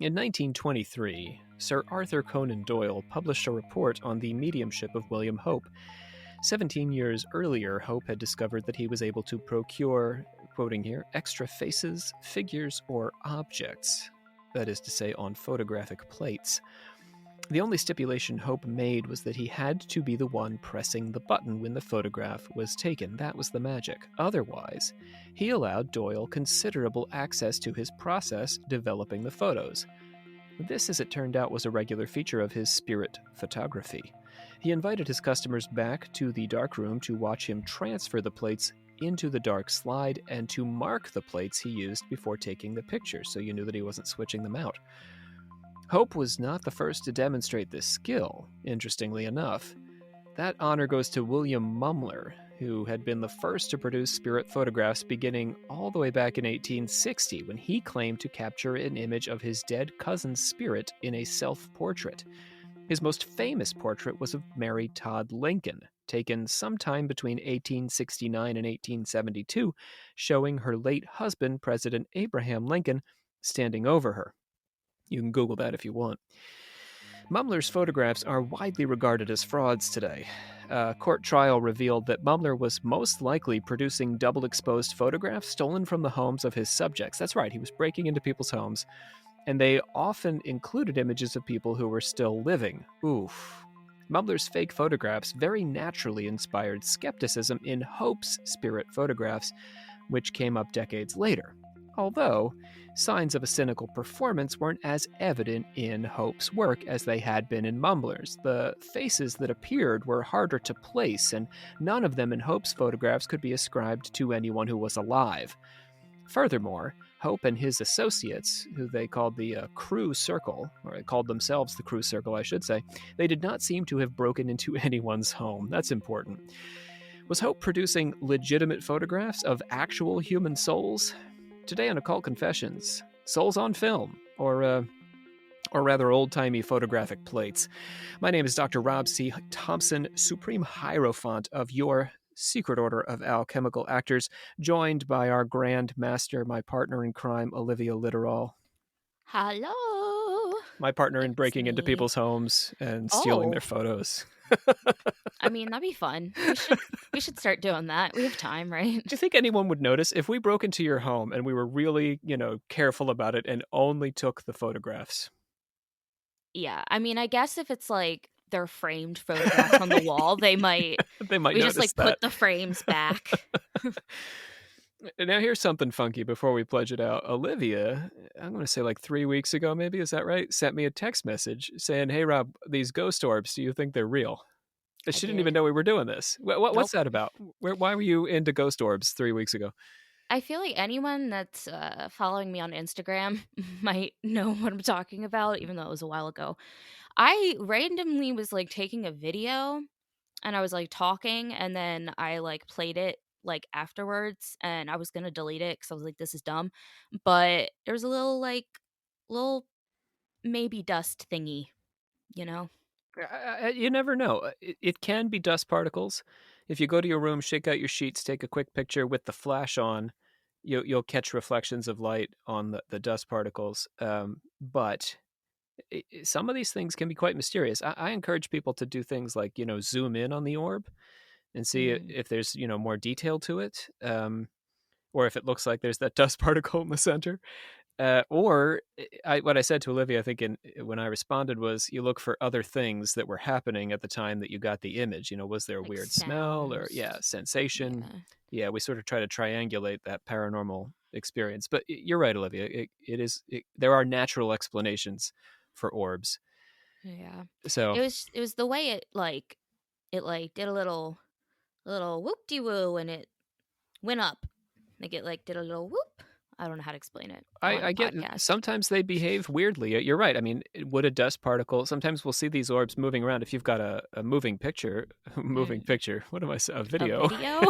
In 1923, Sir Arthur Conan Doyle published a report on the mediumship of William Hope. 17 years earlier, Hope had discovered that he was able to procure, quoting here, extra faces, figures, or objects, that is to say, on photographic plates. The only stipulation Hope made was that he had to be the one pressing the button when the photograph was taken. That was the magic. Otherwise, he allowed Doyle considerable access to his process developing the photos. This, as it turned out, was a regular feature of his spirit photography. He invited his customers back to the darkroom to watch him transfer the plates into the dark slide and to mark the plates he used before taking the picture, so you knew that he wasn't switching them out. Hope was not the first to demonstrate this skill, interestingly enough. That honor goes to William Mumler, who had been the first to produce spirit photographs beginning all the way back in 1860, when he claimed to capture an image of his dead cousin's spirit in a self-portrait. His most famous portrait was of Mary Todd Lincoln, taken sometime between 1869 and 1872, showing her late husband, President Abraham Lincoln, standing over her. You can Google that if you want. Mumler's photographs are widely regarded as frauds today. A court trial revealed that Mumler was most likely producing double-exposed photographs stolen from the homes of his subjects. That's right, he was breaking into people's homes, and they often included images of people who were still living. Oof. Mumler's fake photographs very naturally inspired skepticism in Hope's spirit photographs, which came up decades later. Although, signs of a cynical performance weren't as evident in Hope's work as they had been in Mumler's. The faces that appeared were harder to place, and none of them in Hope's photographs could be ascribed to anyone who was alive. Furthermore, Hope and his associates, who they called the Crewe Circle, or they called themselves the Crewe Circle, I should say, they did not seem to have broken into anyone's home. That's important. Was Hope producing legitimate photographs of actual human souls? Today on Occult Confessions, souls on film, or rather old-timey photographic plates. My name is Dr. Rob C. Thompson, Supreme Hierophant of your Secret Order of Alchemical Actors, joined by our Grand Master, my partner in crime, Olivia Littoral. Hello. My partner in It's breaking into me. people's homes and stealing their Oh. photos. I mean, that'd be fun. We should start doing that. We have time, right? Do you think anyone would notice if we broke into your home and we were really, careful about it and only took the photographs? Yeah. I mean, I guess if it's like they're framed photographs on the wall, they might They might we notice just like that. put the frames back. Now, here's something funky before we pledge it out. Olivia, I'm going to say like 3 weeks ago, maybe, is that right? Sent me a text message saying, "Hey, Rob, these ghost orbs, do you think they're real?" She didn't even know we were doing this. What's Nope. that about? Why were you into ghost orbs 3 weeks ago? I feel like anyone that's following me on Instagram might know what I'm talking about, even though it was a while ago. I randomly was like taking a video and I was like talking, and then I like played it like afterwards, and I was gonna delete it because I was like, this is dumb. But there was a little maybe dust thingy, you know? You never know. It can be dust particles. If you go to your room, shake out your sheets, take a quick picture with the flash on, you'll catch reflections of light on the dust particles. But some of these things can be quite mysterious. I encourage people to do things like, zoom in on the orb and see if there's, more detail to it, or if it looks like there's that dust particle in the center. What I said to Olivia, I think when I responded, was you look for other things that were happening at the time that you got the image. Was there a Like weird smell or sensation? Yeah, we sort of try to triangulate that paranormal experience. But you're right, Olivia. There are natural explanations for orbs. Yeah. So It was the way it did a little whoop-de-woo, and it went up. Like it like did a little whoop. I don't know how to explain it on I a get podcast. sometimes they behave weirdly. You're right. I mean, would a dust particle? Sometimes we'll see these orbs moving around. If you've got a moving picture, What am I saying? A video. A video?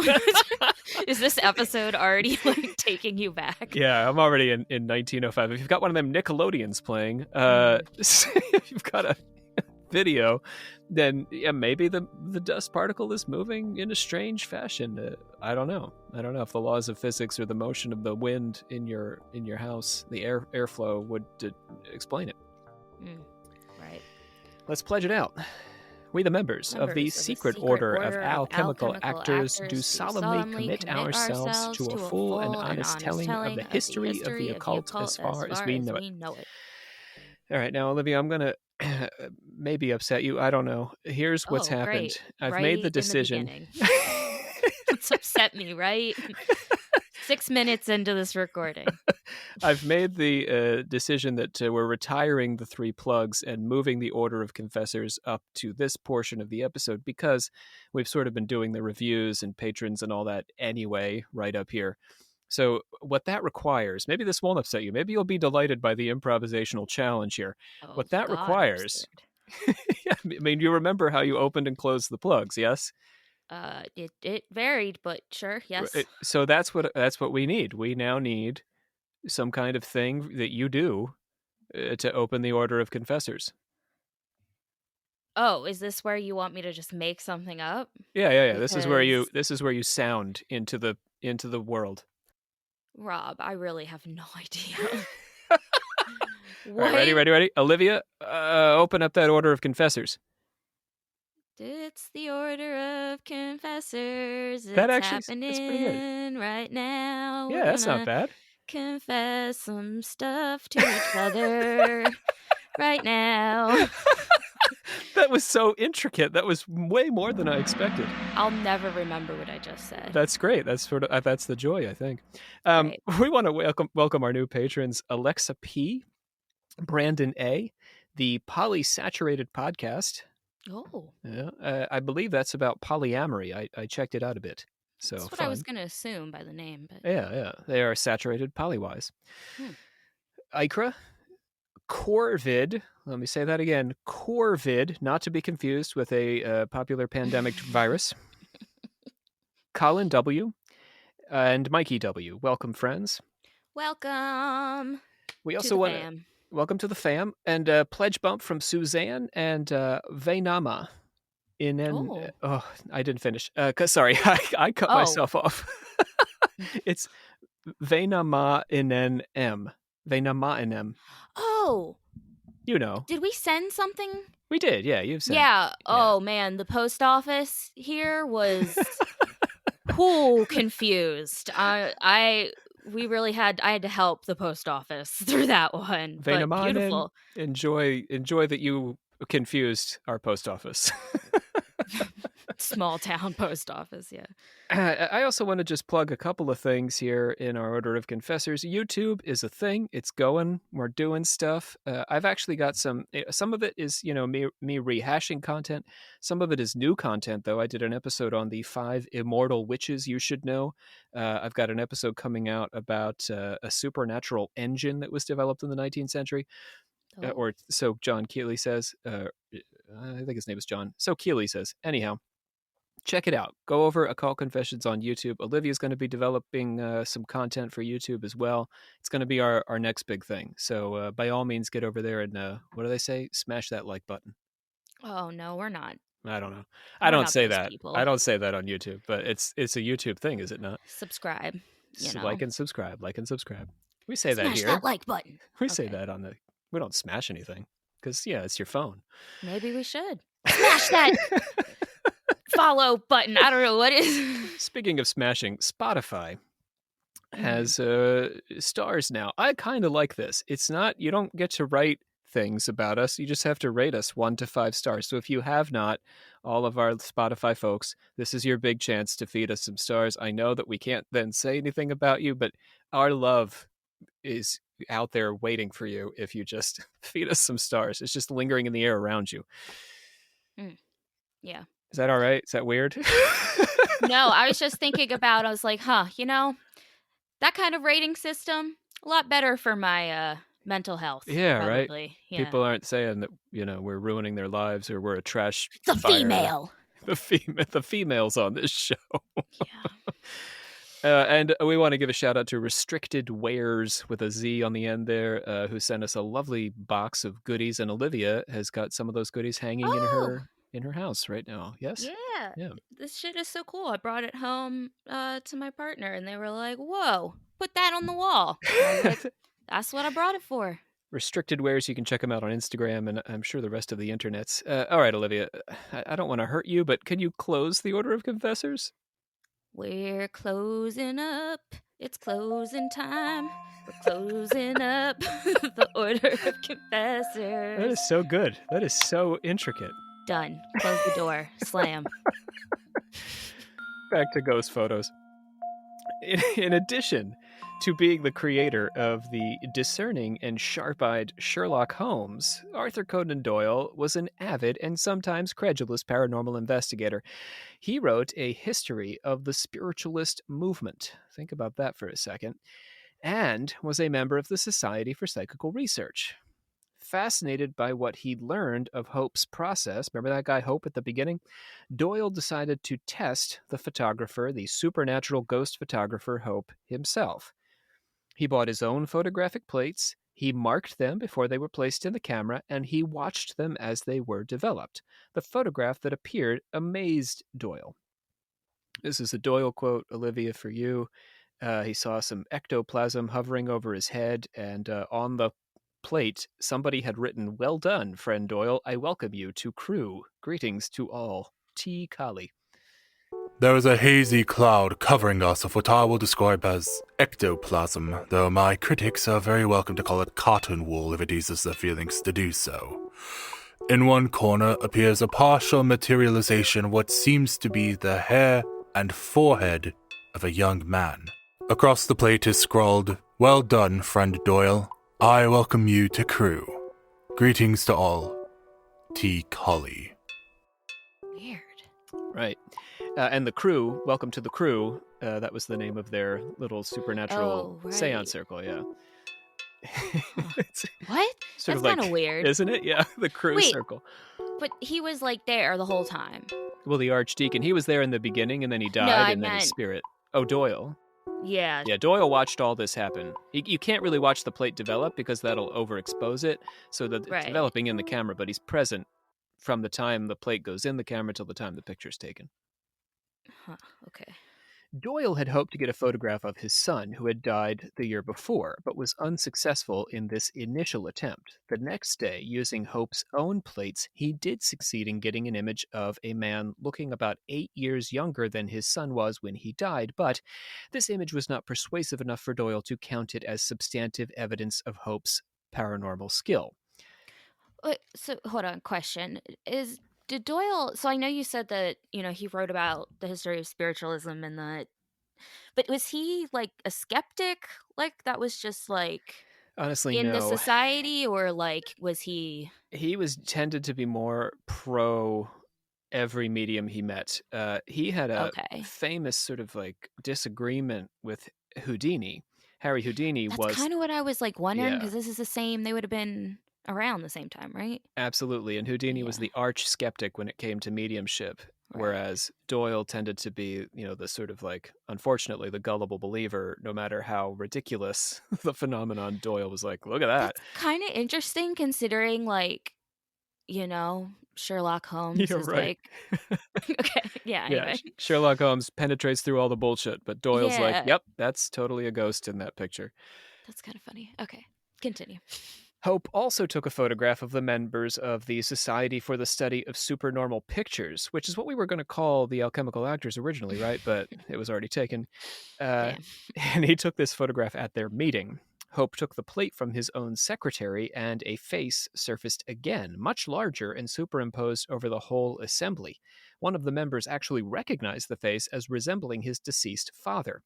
Is this episode already like taking you back? Yeah, I'm already in 1905. If you've got one of them Nickelodeons playing, if you've got a video, then yeah, maybe the dust particle is moving in a strange fashion. I don't know if the laws of physics or the motion of the wind in your house, the airflow would explain it. Right. Let's pledge it out. We, the members of the Secret Order of Alchemical Actors, do solemnly commit ourselves to a full and honest telling of the history of the occult as far as we know it. All right, now, Olivia, I'm going to maybe upset you. I don't know. Here's what's happened. Great. I've made the decision. It's upset me, right? 6 minutes into this recording. I've made the decision that we're retiring the 3 plugs and moving the order of confessors up to this portion of the episode because we've sort of been doing the reviews and patrons and all that anyway right up here. So what that requires, maybe this won't upset you. Maybe you'll be delighted by the improvisational challenge here. What that requires... I mean, you remember how you opened and closed the plugs, yes? It varied, but sure, yes. So that's what we need. We now need some kind of thing that you do to open the order of confessors. Oh, is this where you want me to just make something up? Yeah. This is where you sound into the world. Rob, I really have no idea. All right, ready? Olivia, open up that order of confessors. It's the order of confessors. That's happening pretty good. Right now. Yeah, that's not bad. Confess some stuff to each other right now. That was so intricate. That was way more than I expected. I'll never remember what I just said. That's great. That's that's the joy, I think. We want to welcome our new patrons, Alexa P, Brandon A, the Polysaturated Podcast. Oh. Yeah, I believe that's about polyamory. I checked it out a bit. So that's what I was going to assume by the name. But... Yeah. They are saturated polywise. Ikra, Corvid, let me say that again, Corvid, not to be confused with a popular pandemic virus. Colin W. and Mikey W. Welcome, friends. Welcome. We also want to welcome to the fam, and pledge bump from Suzanne and Vainama. I didn't finish. Sorry, I cut myself off. It's Vainama inen M. Vainama inem. Oh. You know. Did we send something? We did, yeah. You've sent. Yeah. Oh man, the post office here was confused. I had to help the post office through that one. But beautiful. Enjoy that you confused our post office. Small town post office, yeah. I also want to just plug a couple of things here in our order of confessors. YouTube is a thing. It's going. We're doing stuff. I've actually got some of it is, me rehashing content. Some of it is new content, though. I did an episode on the 5 immortal witches you should know. I've got an episode coming out about a supernatural engine that was developed in the 19th century. Or so John Keeley says. I think his name is John. So Keeley says. Anyhow, check it out. Go over Occult Confessions on YouTube. Olivia's going to be developing some content for YouTube as well. It's going to be our next big thing. So by all means, get over there and what do they say? Smash that like button. Oh, no, we're not. I don't know. I don't say that. People. I don't say that on YouTube, but it's a YouTube thing, is it not? Subscribe. Like and subscribe. We say that here. Smash that like button. We say that on the... We don't smash anything because, it's your phone. Maybe we should. Smash that follow button. I don't know what is. Speaking of smashing, Spotify has stars now. I kind of like this. It's not, you don't get to write things about us. You just have to rate us 1 to 5 stars. So if you have not, all of our Spotify folks, this is your big chance to feed us some stars. I know that we can't then say anything about you, but our love is out there waiting for you if you just feed us some stars. It's just lingering in the air around you. Yeah. Is that all right? Is that weird? No, I was just thinking about, I was like, that kind of rating system, a lot better for my mental health. Yeah, probably. Right? Yeah. People aren't saying that, we're ruining their lives or we're a trash The fire. female. The females on this show. Yeah. And we want to give a shout out to Restricted Wares with a Z on the end there, who sent us a lovely box of goodies. And Olivia has got some of those goodies hanging in her house right now. Yes? Yeah. This shit is so cool. I brought it home to my partner, and they were like, "Whoa, put that on the wall." I was like, that's what I brought it for. restricted wares. You can check them out on Instagram, and I'm sure the rest of the internets. All right, Olivia, I don't want to hurt you, but can you close the Order of Confessors? We're closing up. It's closing time. We're closing up the Order of Confessors. That is so good. That is so intricate. Done. Close the door. Slam. Back to ghost photos. In addition to being the creator of the discerning and sharp-eyed Sherlock Holmes, Arthur Conan Doyle was an avid and sometimes credulous paranormal investigator. He wrote a history of the spiritualist movement. Think about that for a second. And was a member of the Society for Psychical Research. Fascinated by what he'd learned of Hope's process, remember that guy Hope at the beginning? Doyle decided to test the photographer, the supernatural ghost photographer Hope himself. He bought his own photographic plates, he marked them before they were placed in the camera, and he watched them as they were developed. The photograph that appeared amazed Doyle. This is a Doyle quote, Olivia, for you. He saw some ectoplasm hovering over his head, and on the plate, somebody had written, "Well done, friend Doyle. I welcome you to Crewe. Greetings to all. T. Kali." There is a hazy cloud covering us of what I will describe as ectoplasm, though my critics are very welcome to call it cotton wool if it eases their feelings to do so. In one corner appears a partial materialization of what seems to be the hair and forehead of a young man. Across the plate is scrawled, "Well done, friend Doyle. I welcome you to Crewe. Greetings to all. T. Kali." Weird. Right. And the Crewe, welcome to the Crewe. That was the name of their little supernatural seance circle, yeah. What? That's kind of weird. Isn't it? Yeah, the Crewe circle. But he was like there the whole time. Well, the Archdeacon, he was there in the beginning, and then he died, then his spirit. Oh, Doyle. Yeah. Yeah, Doyle watched all this happen. You can't really watch the plate develop because that'll overexpose it, so that it's developing in the camera, but he's present from the time the plate goes in the camera till the time the picture's taken. Huh, okay. Doyle had hoped to get a photograph of his son, who had died the year before, but was unsuccessful in this initial attempt. The next day, using Hope's own plates, he did succeed in getting an image of a man looking about 8 years younger than his son was when he died, but this image was not persuasive enough for Doyle to count it as substantive evidence of Hope's paranormal skill. So, hold on, question. Did Doyle, so I know you said that, he wrote about the history of spiritualism and that, but was he like a skeptic? Like that was just like honestly in no. the society, or like was he? He was tended to be more pro every medium he met. He had a famous sort of like disagreement with Houdini. Harry Houdini was... That's kind of what I was like wondering, because this is the same, they would have been around the same time, right? Absolutely. And Houdini was the arch skeptic when it came to mediumship, whereas Doyle tended to be, the sort of like, unfortunately, the gullible believer. No matter how ridiculous the phenomenon, Doyle was like, look at that. That's kind of interesting considering, like, Sherlock Holmes is right. Like... Okay, yeah, anyway. Sherlock Holmes penetrates through all the bullshit, but Doyle's like, yep, that's totally a ghost in that picture. That's kind of funny. Okay, continue. Hope also took a photograph of the members of the Society for the Study of Supernormal Pictures, which is what we were going to call the alchemical actors originally, right? But it was already taken. And he took this photograph at their meeting. Hope took the plate from his own secretary, and a face surfaced again, much larger and superimposed over the whole assembly. One of the members actually recognized the face as resembling his deceased father.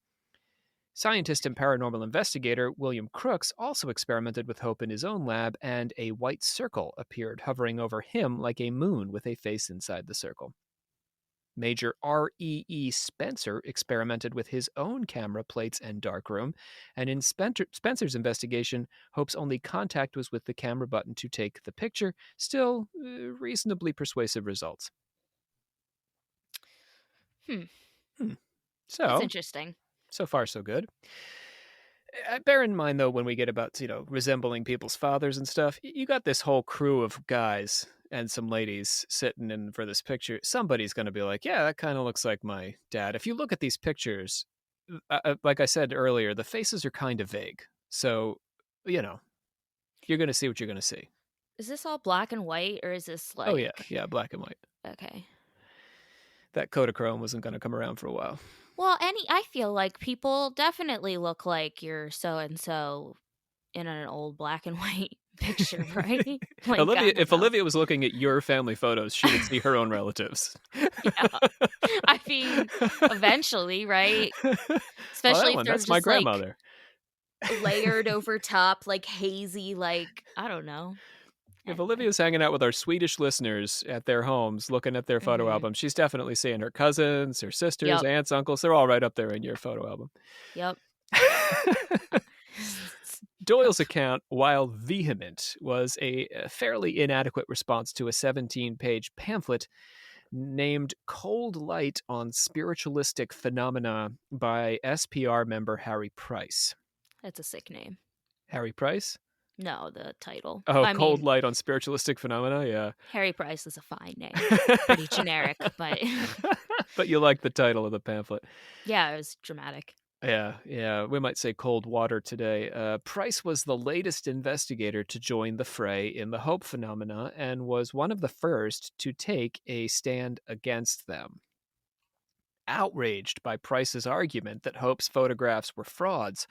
Scientist and paranormal investigator William Crookes also experimented with Hope in his own lab, and a white circle appeared hovering over him like a moon with a face inside the circle. Major R.E.E. Spencer experimented with his own camera plates and darkroom, and in Spencer's investigation, Hope's only contact was with the camera button to take the picture, still reasonably persuasive results. So, that's interesting. So far, so good. Bear in mind, though, when we get about, resembling people's fathers and stuff, you got this whole crew of guys and some ladies sitting in for this picture. Somebody's going to be like, yeah, that kind of looks like my dad. If you look at these pictures, like I said earlier, the faces are kind of vague. So, You're going to see what you're going to see. Is this all black and white, or is this like... Oh, yeah, black and white. Okay. That Kodachrome wasn't going to come around for a while. Well, I feel like people definitely look like you're so-and-so in an old black and white picture, right? Like, If Olivia was looking at your family photos, she would see her own relatives. Yeah. I mean, eventually, right? Especially if they're that's just my grandmother. Like layered over top, like hazy, like, I don't know. If Olivia's hanging out with our Swedish listeners at their homes, looking at their photo album, she's definitely seeing her cousins, her sisters, aunts, uncles. They're all right up there in your photo album. Yep. Doyle's account, while vehement, was a fairly inadequate response to a 17-page pamphlet named Cold Light on Spiritualistic Phenomena by SPR member Harry Price. That's a sick name. Harry Price? No, the title. Oh, Cold Light on Spiritualistic Phenomena? Yeah. Harry Price is a fine name. Pretty generic, but... But you like the title of the pamphlet. Yeah, it was dramatic. Yeah. We might say cold water today. Price was the latest investigator to join the fray in the Hope phenomena and was one of the first to take a stand against them. Outraged by Price's argument that Hope's photographs were frauds,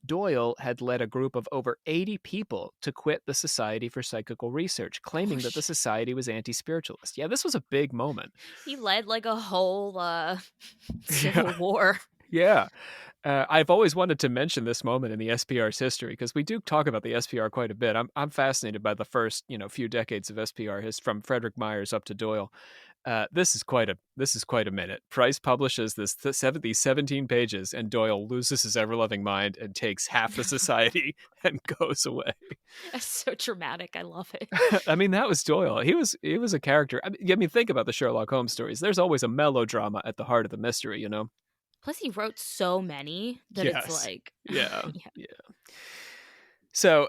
Doyle had led a group of over 80 people to quit the Society for Psychical Research, claiming that the society was anti-spiritualist. Yeah, this was a big moment. He led like a whole civil war. Yeah. I've always wanted to mention this moment in the SPR's history because we do talk about the SPR quite a bit. I'm fascinated by the first, few decades of SPR from Frederick Myers up to Doyle. This is quite a minute. Price publishes these 17 pages, and Doyle loses his ever-loving mind and takes half the society and goes away. That's so dramatic. I love it. I mean, that was Doyle. He was a character. I mean, think about the Sherlock Holmes stories. There's always a melodrama at the heart of the mystery, you know? Plus, he wrote so many that it's like... Yeah. So,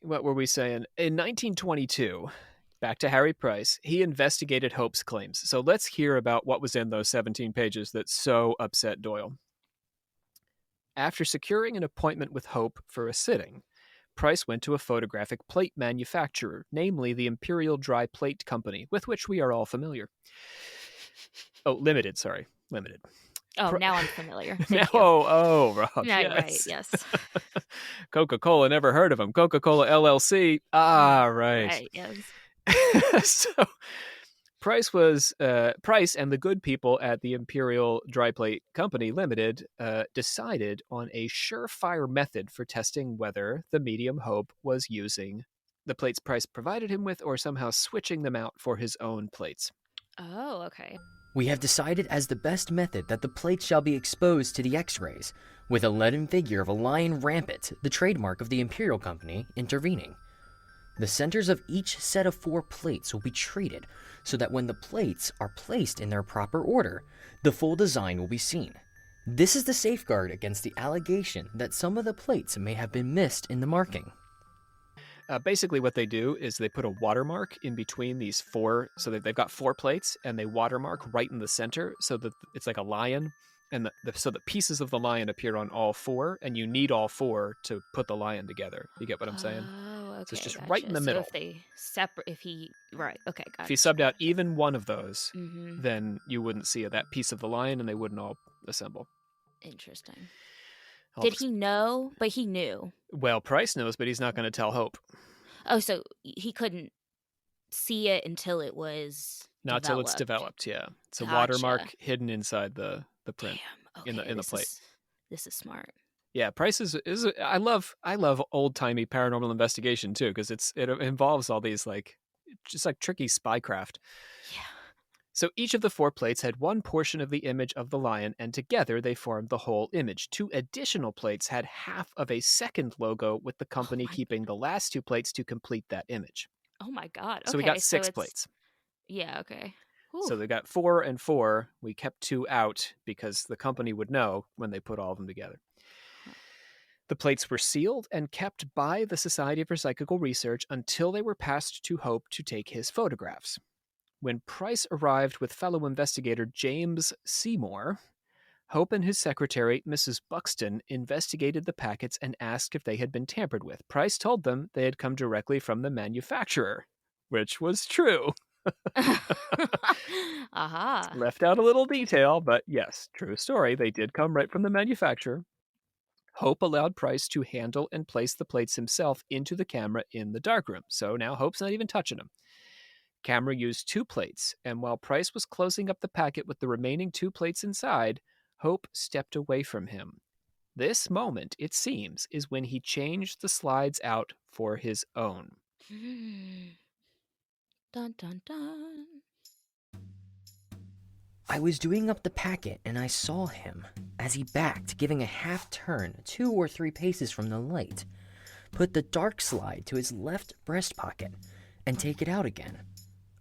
what were we saying? In 1922... Back to Harry Price, he investigated Hope's claims. So let's hear about what was in those 17 pages that so upset Doyle. After securing an appointment with Hope for a sitting, Price went to a photographic plate manufacturer, namely the Imperial Dry Plate Company, with which we are all familiar. Oh, Limited. Oh, now I'm familiar. Rob. Yeah, yes. right, yes. Coca-Cola, never heard of them. Coca-Cola LLC. Ah, right. Right, yes. So Price and the good people at the Imperial Dry Plate Company Limited decided on a surefire method for testing whether the medium Hope was using the plates Price provided him with or somehow switching them out for his own plates. Oh, okay. We have decided as the best method that the plates shall be exposed to the X-rays, with a leaden figure of a lion rampant, the trademark of the Imperial Company, intervening. The centers of each set of 4 plates will be treated so that when the plates are placed in their proper order, the full design will be seen. This is the safeguard against the allegation that some of the plates may have been missed in the marking. Basically what they do is they put a watermark in between these 4, so they've got 4 plates, and they watermark right in the center so that it's like a lion, and so the pieces of the lion appear on all 4, and you need all 4 to put the lion together. You get what I'm saying? Oh, okay. So it's just right in the middle. So okay, got If he subbed out even one of those, then you wouldn't see that piece of the lion, and they wouldn't all assemble. Interesting. Did he know? But he knew. Well, Price knows, but he's not going to tell Hope. Oh, so he couldn't see it until it was not developed. Till it's developed. Yeah, it's a watermark hidden inside the print. Damn, okay, in the plate. This is smart. Yeah, Price is I love old timey paranormal investigation too, because it involves all these just tricky spycraft. Yeah. So each of the 4 plates had one portion of the image of the lion, and together they formed the whole image. 2 additional plates had half of a second logo, with the company keeping the last 2 plates to complete that image. Oh my God. Okay, so we got 6 plates. Yeah, okay. Whew. So they got 4 and 4. We kept 2 out because the company would know when they put all of them together. The plates were sealed and kept by the Society for Psychical Research until they were passed to Hope to take his photographs. When Price arrived with fellow investigator James Seymour, Hope and his secretary, Mrs. Buxton, investigated the packets and asked if they had been tampered with. Price told them they had come directly from the manufacturer, which was true. Aha. Left out a little detail, but yes, true story. They did come right from the manufacturer. Hope allowed Price to handle and place the plates himself into the camera in the darkroom. So now Hope's not even touching them. Camera used 2 plates, and while Price was closing up the packet with the remaining 2 plates inside, Hope stepped away from him. This moment, it seems, is when he changed the slides out for his own. Dun dun dun. I was doing up the packet and I saw him, as he backed, giving a half turn 2 or 3 paces from the light, put the dark slide to his left breast pocket, and take it out again.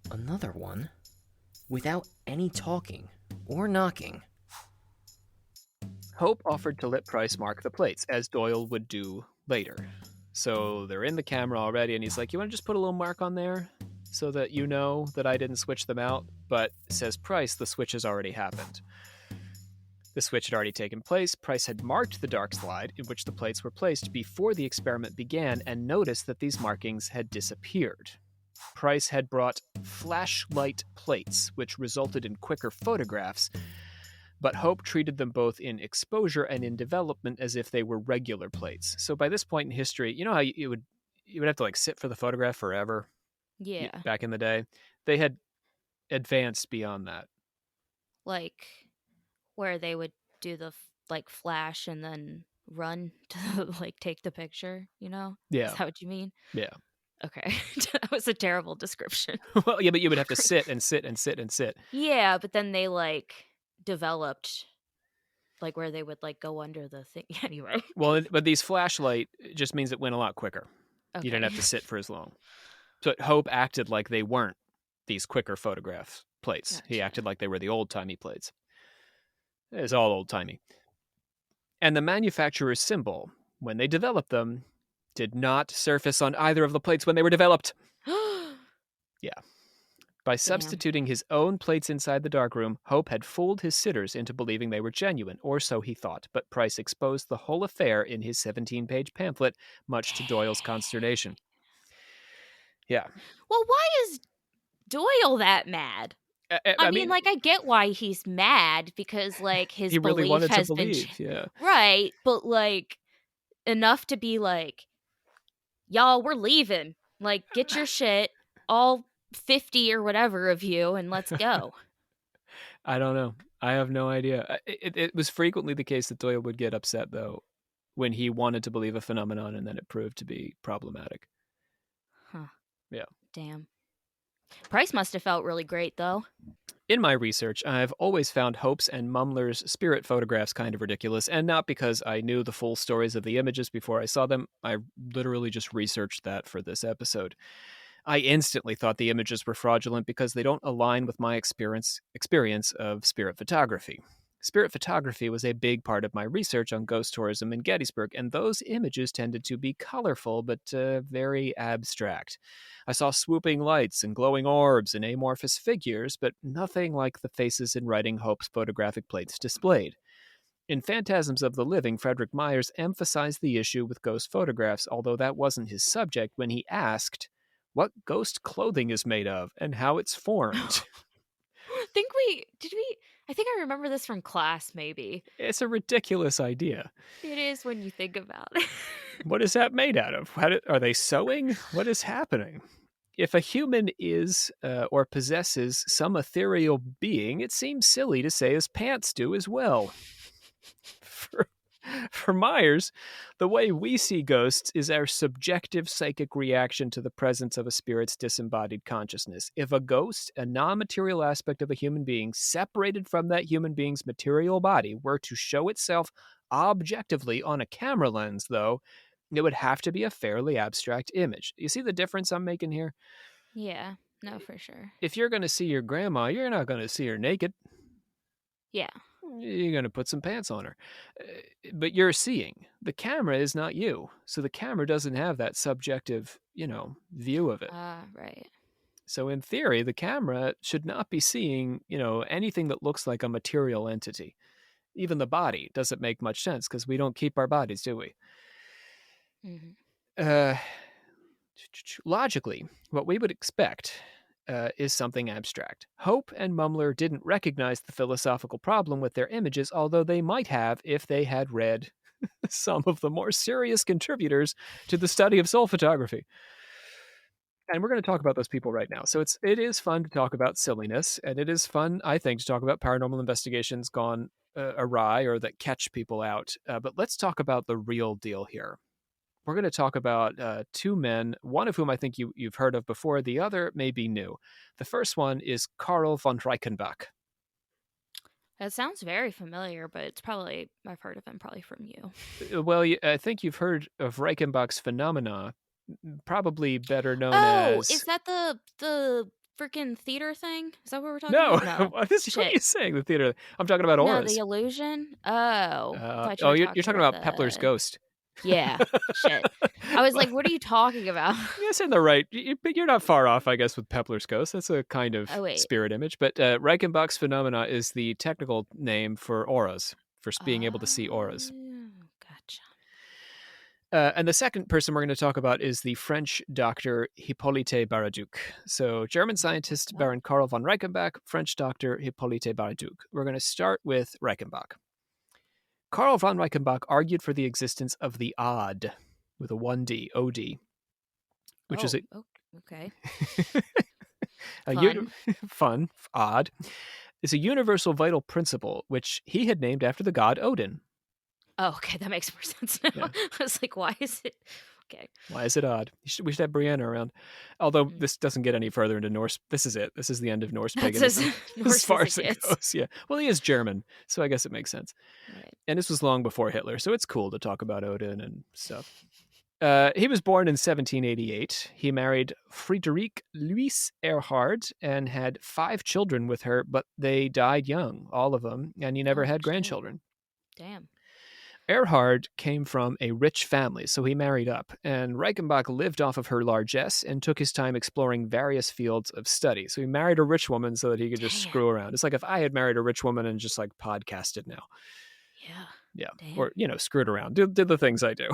Another one, without any talking or knocking. Hope offered to let Price mark the plates, as Doyle would do later. So they're in the camera already, and he's like, you want to just put a little mark on there so that you know that I didn't switch them out? But says Price, the switch has already happened. The switch had already taken place. Price had marked the dark slide in which the plates were placed before the experiment began and noticed that these markings had disappeared. Price had brought flashlight plates, which resulted in quicker photographs, but Hope treated them both in exposure and in development as if they were regular plates. So by this point in history, you know how you would have to like sit for the photograph forever? Yeah. Back in the day, they had advanced beyond that. Like where they would do the like flash and then run to like take the picture, you know? Yeah. Is that what you mean? Yeah. Okay. That was a terrible description. Well, yeah, but you would have to sit and sit and sit and sit. Yeah, but then they like developed like where they would like go under the thing. Anyway. Well, but these flashlight just means it went a lot quicker. Okay. You didn't have to sit for as long. So Hope acted like they weren't these quicker photograph plates. Gotcha. He acted like they were the old-timey plates. It's all old-timey. And the manufacturer's symbol, when they developed them, did not surface on either of the plates when they were developed. Yeah. By substituting his own plates inside the darkroom, Hope had fooled his sitters into believing they were genuine, or so he thought, but Price exposed the whole affair in his 17-page pamphlet, much to Doyle's consternation. Yeah. Well, why is Doyle that mad? I mean, like, I get why he's mad, because, like, his he really belief wanted has to been... believe, yeah. Right, but, like, enough to be like, y'all, we're leaving. Like, get your shit, all 50 or whatever of you, and let's go. I don't know. I have no idea. It was frequently the case that Doyle would get upset, though, when he wanted to believe a phenomenon and then it proved to be problematic. Huh. Yeah. Damn. Price must have felt really great, though. In my research, I've always found Hope's and Mumler's spirit photographs kind of ridiculous, and not because I knew the full stories of the images before I saw them. I literally just researched that for this episode. I instantly thought the images were fraudulent because they don't align with my experience of spirit photography. Spirit photography was a big part of my research on ghost tourism in Gettysburg, and those images tended to be colorful but very abstract. I saw swooping lights and glowing orbs and amorphous figures, but nothing like the faces and writing Hope's photographic plates displayed. In Phantasms of the Living, Frederick Myers emphasized the issue with ghost photographs, although that wasn't his subject, when he asked what ghost clothing is made of and how it's formed. I think I remember this from class, maybe. It's a ridiculous idea. It is when you think about it. What is that made out of? Are they sewing? What is happening? If a human is or possesses some ethereal being, it seems silly to say his pants do as well. For Myers, the way we see ghosts is our subjective psychic reaction to the presence of a spirit's disembodied consciousness. If a ghost, a non-material aspect of a human being, separated from that human being's material body, were to show itself objectively on a camera lens, though, it would have to be a fairly abstract image. You see the difference I'm making here? Yeah, no, for sure. If you're going to see your grandma, you're not going to see her naked. Yeah. You're going to put some pants on her. But you're seeing. The camera is not you. So the camera doesn't have that subjective, view of it. Right. So in theory, the camera should not be seeing, anything that looks like a material entity. even the body doesn't make much sense because we don't keep our bodies, do we? Mm-hmm. Logically, what we would expect is something abstract. Hope and Mumler didn't recognize the philosophical problem with their images, although they might have if they had read some of the more serious contributors to the study of soul photography. And we're going to talk about those people right now. So it is fun to talk about silliness, and it is fun, I think, to talk about paranormal investigations gone awry or that catch people out. But let's talk about the real deal here. We're going to talk about two men, one of whom I think you've heard of before. The other may be new. The first one is Karl von Reichenbach. That sounds very familiar, but it's probably, I've heard of him probably from you. Well, I think you've heard of Reichenbach's phenomena, probably better known as... is that the freaking theater thing? Is that what we're talking No, about? No. what are you saying? The theater? I'm talking about No, auras. the illusion? Oh. You're talking about Pepler's ghost. Yeah, shit. I was like, what are you talking about? Yes, in the right. But you're not far off, I guess, with Pepler's ghost. That's a kind of spirit image. But Reichenbach's phenomena is the technical name for auras, for being able to see auras. Gotcha. And the second person we're going to talk about is the French doctor Hippolyte Baraduc. So German scientist Baron Karl von Reichenbach, French doctor Hippolyte Baraduc. We're going to start with Reichenbach. Karl von Reichenbach argued for the existence of the odd, with a 1D, OD, which is okay. Fun, odd. It's a universal vital principle, which he had named after the god Odin. Oh, okay, that makes more sense now. Yeah. I was like, why is it... Okay. Why is it odd? We should have Brianna around. Although this doesn't get any further into Norse. This is it. This is the end of Norse paganism. As far as it goes, yeah. Well, he is German, so I guess it makes sense. Right. And this was long before Hitler, so it's cool to talk about Odin and stuff. He was born in 1788. He married Friederike Louise Erhard and had 5 children with her, but they died young, all of them, and he never had grandchildren. Damn. Erhard came from a rich family, so he married up, and Reichenbach lived off of her largesse and took his time exploring various fields of study. So he married a rich woman so that he could just screw around. It's like if I had married a rich woman and just like podcasted now. Yeah. Damn. Or, screwed around. Did the things I do.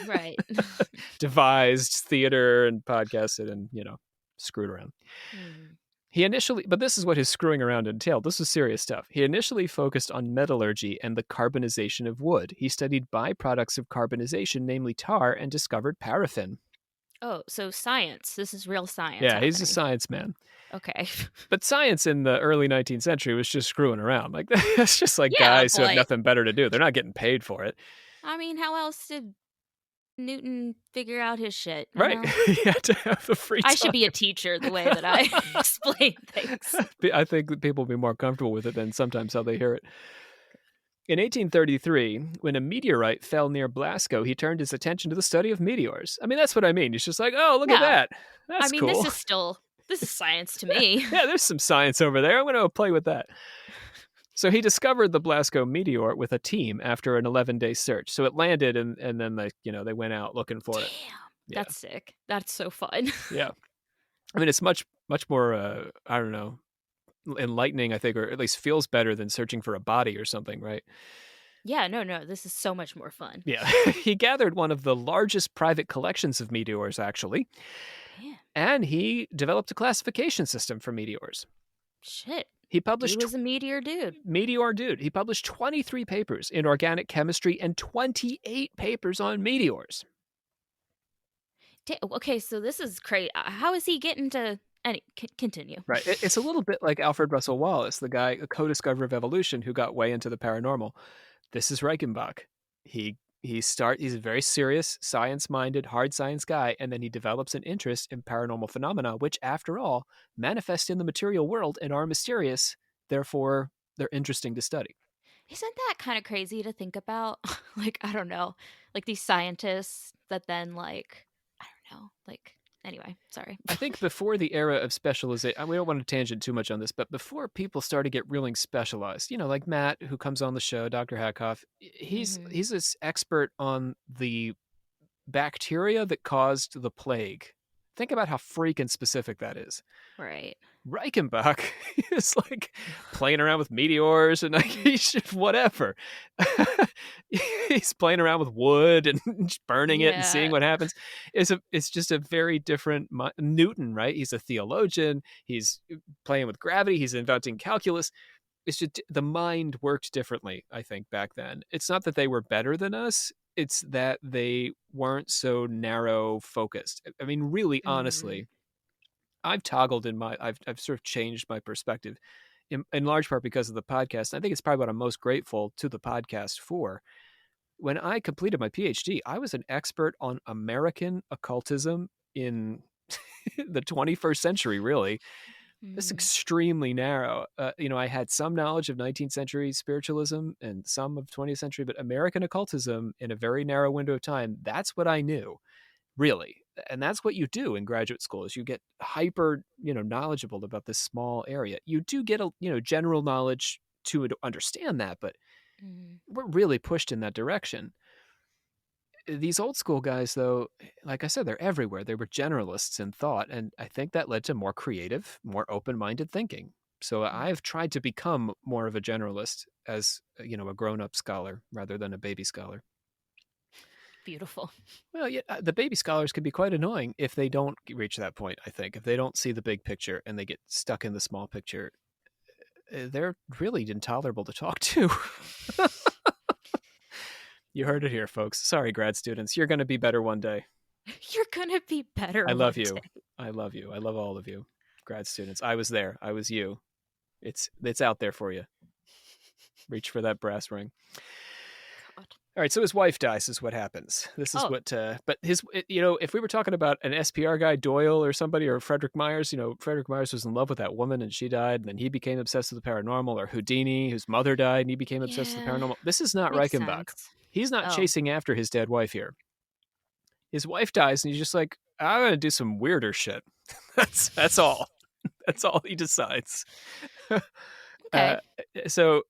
Right. Devised theater and podcasted and, screwed around. But this is what his screwing around entailed. This was serious stuff. He initially focused on metallurgy and the carbonization of wood. He studied byproducts of carbonization, namely tar, and discovered paraffin. Oh, so science. This is real science. Yeah, he's a science man. Okay. But science in the early 19th century was just screwing around. Like, that's just like guys who have nothing better to do. They're not getting paid for it. I mean, how else did Newton figure out his shit? Right. He had to have the free time. I should be a teacher the way that I explain things. I think that people will be more comfortable with it than sometimes how they hear it. In 1833, when a meteorite fell near Glasgow, he turned his attention to the study of meteors. I mean, that's what I mean. He's just like, oh, look at that. That's cool. This is science to me. Yeah, there's some science over there. I'm going to play with that. So he discovered the Glasgow meteor with a team after an 11-day search. So it landed, and then they went out looking for it. Damn, that's sick. That's so fun. Yeah, I mean, it's much more I don't know, enlightening, I think, or at least feels better than searching for a body or something, right? Yeah, no, this is so much more fun. Yeah, he gathered one of the largest private collections of meteors, actually. Damn. And he developed a classification system for meteors. Shit. He was a meteor dude. Meteor dude. He published 23 papers in organic chemistry and 28 papers on meteors. Okay, so this is crazy. How is he getting to... Continue. Right. It's a little bit like Alfred Russel Wallace, the guy, a co-discoverer of evolution who got way into the paranormal. This is Reichenbach. He's a very serious, science-minded, hard science guy, and then he develops an interest in paranormal phenomena, which, after all, manifest in the material world and are mysterious. Therefore, they're interesting to study. Isn't that kind of crazy to think about? Like, I don't know, like these scientists that then, like, I don't know, like. Anyway, sorry. I think before the era of specialization, we don't want to tangent too much on this, but before people started to get really specialized, like Matt, who comes on the show, Dr. Hackhoff, he's this expert on the bacteria that caused the plague Think about how freaking specific that is. Right. Reichenbach is like playing around with meteors and like whatever. He's playing around with wood and burning it and seeing what happens. It's just a very different Newton, right? He's a theologian. He's playing with gravity. He's inventing calculus. It's just the mind worked differently, I think, back then. It's not that they were better than us. It's that they weren't so narrow focused. I mean, really, honestly, I've toggled I've sort of changed my perspective in large part because of the podcast. I think it's probably what I'm most grateful to the podcast for. When I completed my PhD, I was an expert on American occultism in the 21st century, really. It's extremely narrow. I had some knowledge of 19th century spiritualism and some of 20th century, but American occultism in a very narrow window of time, that's what I knew, really. And that's what you do in graduate school is you get hyper, knowledgeable about this small area. You do get general knowledge to understand that, but we're really pushed in that direction. These old school guys, though, like I said, they're everywhere. They were generalists in thought, and I think that led to more creative, more open-minded thinking. So I've tried to become more of a generalist as, a grown-up scholar rather than a baby scholar. Beautiful. Well, yeah, the baby scholars can be quite annoying if they don't reach that point, I think. If they don't see the big picture and they get stuck in the small picture, they're really intolerable to talk to. You heard it here, folks. Sorry, grad students. You're going to be better one day. You're going to be better I love one you. day. I love you. I love all of you, grad students. I was there. I was you. It's out there for you. Reach for that brass ring. God. All right, so his wife dies is what happens. This is but if we were talking about an SPR guy, Doyle or somebody, or Frederick Myers, Frederick Myers was in love with that woman and she died, and then he became obsessed with the paranormal, or Houdini, whose mother died and he became obsessed with the paranormal. This is not Reichenbach. Sense. He's not chasing after his dead wife here. His wife dies and he's just like, I'm going to do some weirder shit. That's all. That's all he decides. Okay. So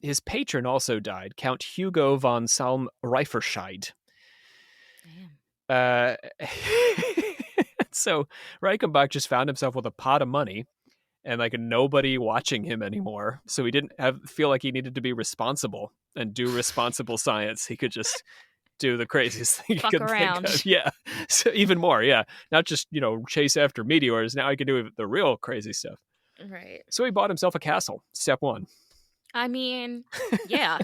his patron also died, Count Hugo von Salm-Reiferscheid. So Reichenbach just found himself with a pot of money and like nobody watching him anymore. So he didn't feel like he needed to be responsible and do responsible science. He could just do the craziest thing he could think of. Yeah. So even more, yeah. Not just, chase after meteors. Now he can do the real crazy stuff. Right. So he bought himself a castle. Step one. I mean, yeah.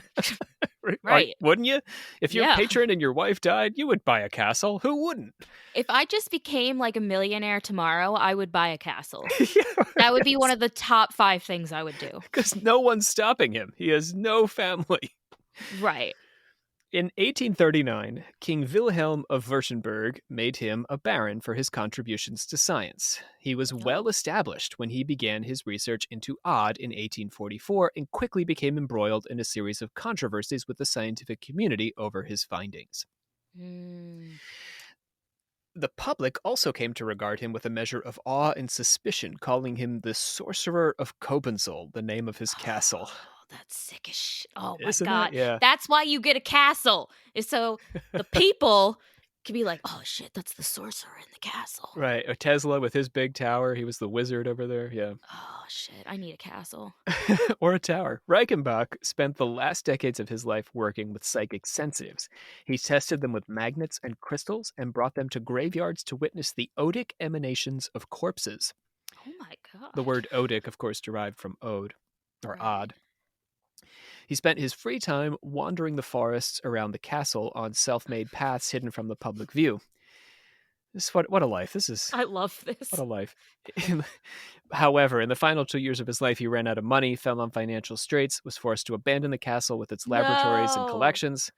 Right. Wouldn't you? If your patron and your wife died, you would buy a castle. Who wouldn't? If I just became like a millionaire tomorrow, I would buy a castle. Yeah, right. That would be one of the top 5 things I would do. Because no one's stopping him. He has no family. Right. In 1839, King Wilhelm of Württemberg made him a baron for his contributions to science. He was well established when he began his research into odd in 1844 and quickly became embroiled in a series of controversies with the scientific community over his findings. The public also came to regard him with a measure of awe and suspicion, calling him the Sorcerer of Kobenzl, the name of his castle. That's sick as shit. Oh my Isn't God. It? Yeah. That's why you get a castle. Is so the people can be like, oh shit, that's the sorcerer in the castle. Right. Or Tesla with his big tower. He was the wizard over there. Yeah. Oh shit, I need a castle. Or a tower. Reichenbach spent the last decades of his life working with psychic sensitives. He tested them with magnets and crystals and brought them to graveyards to witness the odic emanations of corpses. Oh my God. The word odic, of course, derived from ode or odd. He spent his free time wandering the forests around the castle on self-made paths hidden from the public view. What a life. I love this. What a life. However, in the final 2 years of his life, he ran out of money, fell on financial straits, was forced to abandon the castle with its laboratories and collections.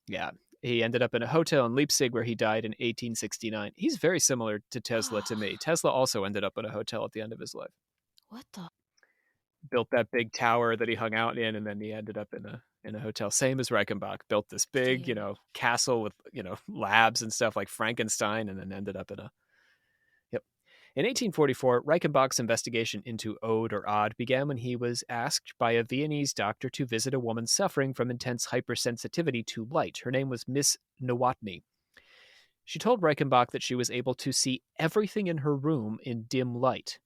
Yeah. He ended up in a hotel in Leipzig where he died in 1869. He's very similar to Tesla to me. Tesla also ended up in a hotel at the end of his life. What the? Built that big tower that he hung out in, and then he ended up in a hotel. Same as Reichenbach. Built this big, castle with, labs and stuff like Frankenstein, and then ended up in a... Yep. In 1844, Reichenbach's investigation into ode or odd began when he was asked by a Viennese doctor to visit a woman suffering from intense hypersensitivity to light. Her name was Miss Nowotny. She told Reichenbach that she was able to see everything in her room in dim light.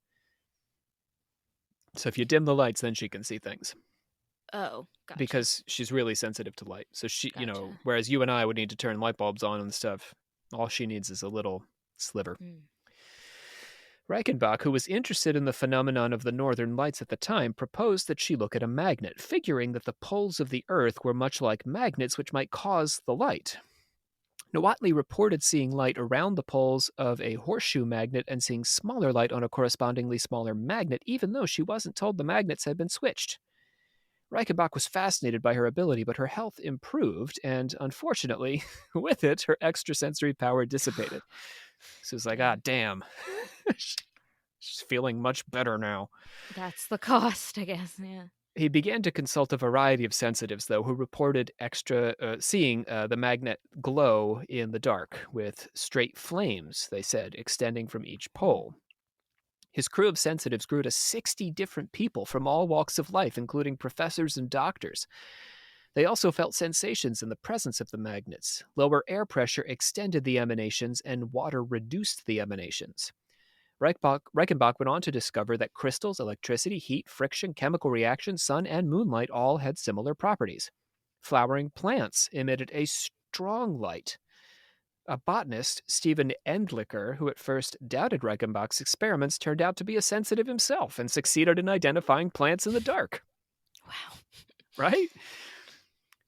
So if you dim the lights, then she can see things. Oh, gotcha. Because she's really sensitive to light. So she, Gotcha. whereas you and I would need to turn light bulbs on and stuff, all she needs is a little sliver. Reichenbach, who was interested in the phenomenon of the northern lights at the time, proposed that she look at a magnet, figuring that the poles of the Earth were much like magnets which might cause the light. Nowotny reported seeing light around the poles of a horseshoe magnet and seeing smaller light on a correspondingly smaller magnet, even though she wasn't told the magnets had been switched. Reichenbach was fascinated by her ability, but her health improved, and unfortunately, with it, her extrasensory power dissipated. So it's like, damn. She's feeling much better now. That's the cost, I guess, yeah. He began to consult a variety of sensitives, though, who reported seeing the magnet glow in the dark with straight flames, they said, extending from each pole. His crew of sensitives grew to 60 different people from all walks of life, including professors and doctors. They also felt sensations in the presence of the magnets. Lower air pressure extended the emanations, and water reduced the emanations. Reichenbach went on to discover that crystals, electricity, heat, friction, chemical reactions, sun, and moonlight all had similar properties. Flowering plants emitted a strong light. A botanist, Stephen Endlicher, who at first doubted Reichenbach's experiments, turned out to be a sensitive himself and succeeded in identifying plants in the dark. Wow. Right?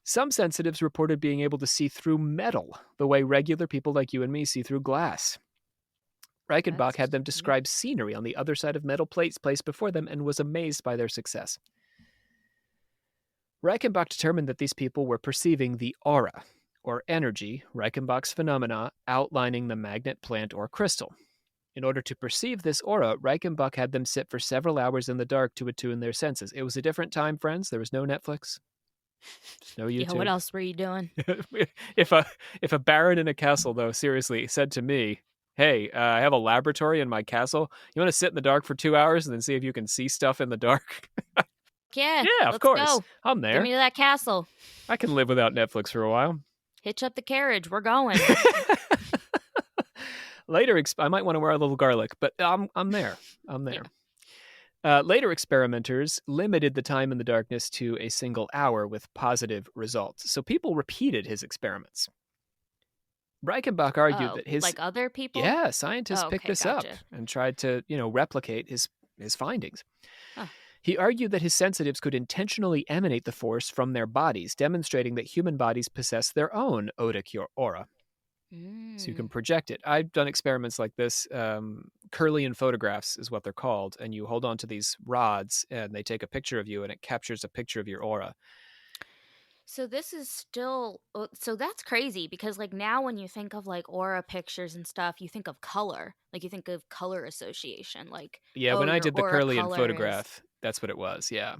Some sensitives reported being able to see through metal, the way regular people like you and me see through glass. Reichenbach had them describe scenery on the other side of metal plates placed before them and was amazed by their success. Reichenbach determined that these people were perceiving the aura, or energy, Reichenbach's phenomena, outlining the magnet, plant, or crystal. In order to perceive this aura, Reichenbach had them sit for several hours in the dark to attune their senses. It was a different time, friends. There was no Netflix. No YouTube. Yeah, what else were you doing? If a baron in a castle, though, seriously, said to me, hey, I have a laboratory in my castle. You want to sit in the dark for 2 hours and then see if you can see stuff in the dark? Yeah, of course. Go. I'm there. Give me that castle. I can live without Netflix for a while. Hitch up the carriage. We're going. Later, I might want to wear a little garlic, but I'm there. I'm there. Yeah. Later experimenters limited the time in the darkness to a single hour with positive results. So people repeated his experiments. Reichenbach argued that his... Like other people? Yeah, scientists picked this up and tried to, replicate his findings. Huh. He argued that his sensitives could intentionally emanate the force from their bodies, demonstrating that human bodies possess their own odic aura. So you can project it. I've done experiments like this. Kerlian photographs is what they're called. And you hold on to these rods and they take a picture of you and it captures a picture of your aura. So this is still, so that's crazy because like now when you think of like aura pictures and stuff, you think of color, like you think of color association, like when I did the Kerlian photograph, is... that's what it was. Yeah.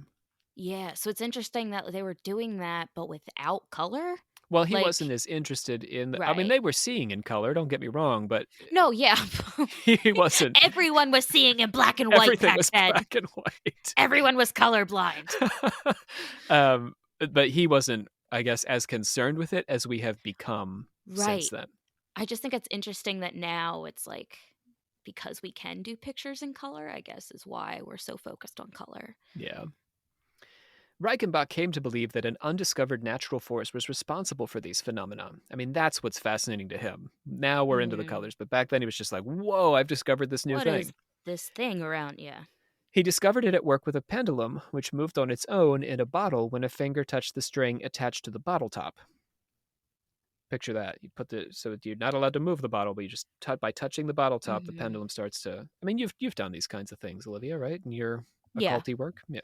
So it's interesting that they were doing that, but without color. Well, he wasn't as interested in... Right. I mean, they were seeing in color, don't get me wrong, but... No, yeah. He wasn't... Everyone was seeing in black and white. Everything was black and white. Everyone was colorblind. But he wasn't, I guess, as concerned with it as we have become since then. I just think it's interesting that now it's like, because we can do pictures in color, I guess is why we're so focused on color. Yeah. Reichenbach came to believe that an undiscovered natural force was responsible for these phenomena. I mean, that's what's fascinating to him. Now we're into the colors, but back then he was just like, whoa, I've discovered this new thing. What is this thing around? Yeah. He discovered it at work with a pendulum, which moved on its own in a bottle when a finger touched the string attached to the bottle top. Picture that. You put so you're not allowed to move the bottle, but you just by touching the bottle top, the pendulum starts to... I mean, you've done these kinds of things, Olivia, right? In your occulty work? Yeah.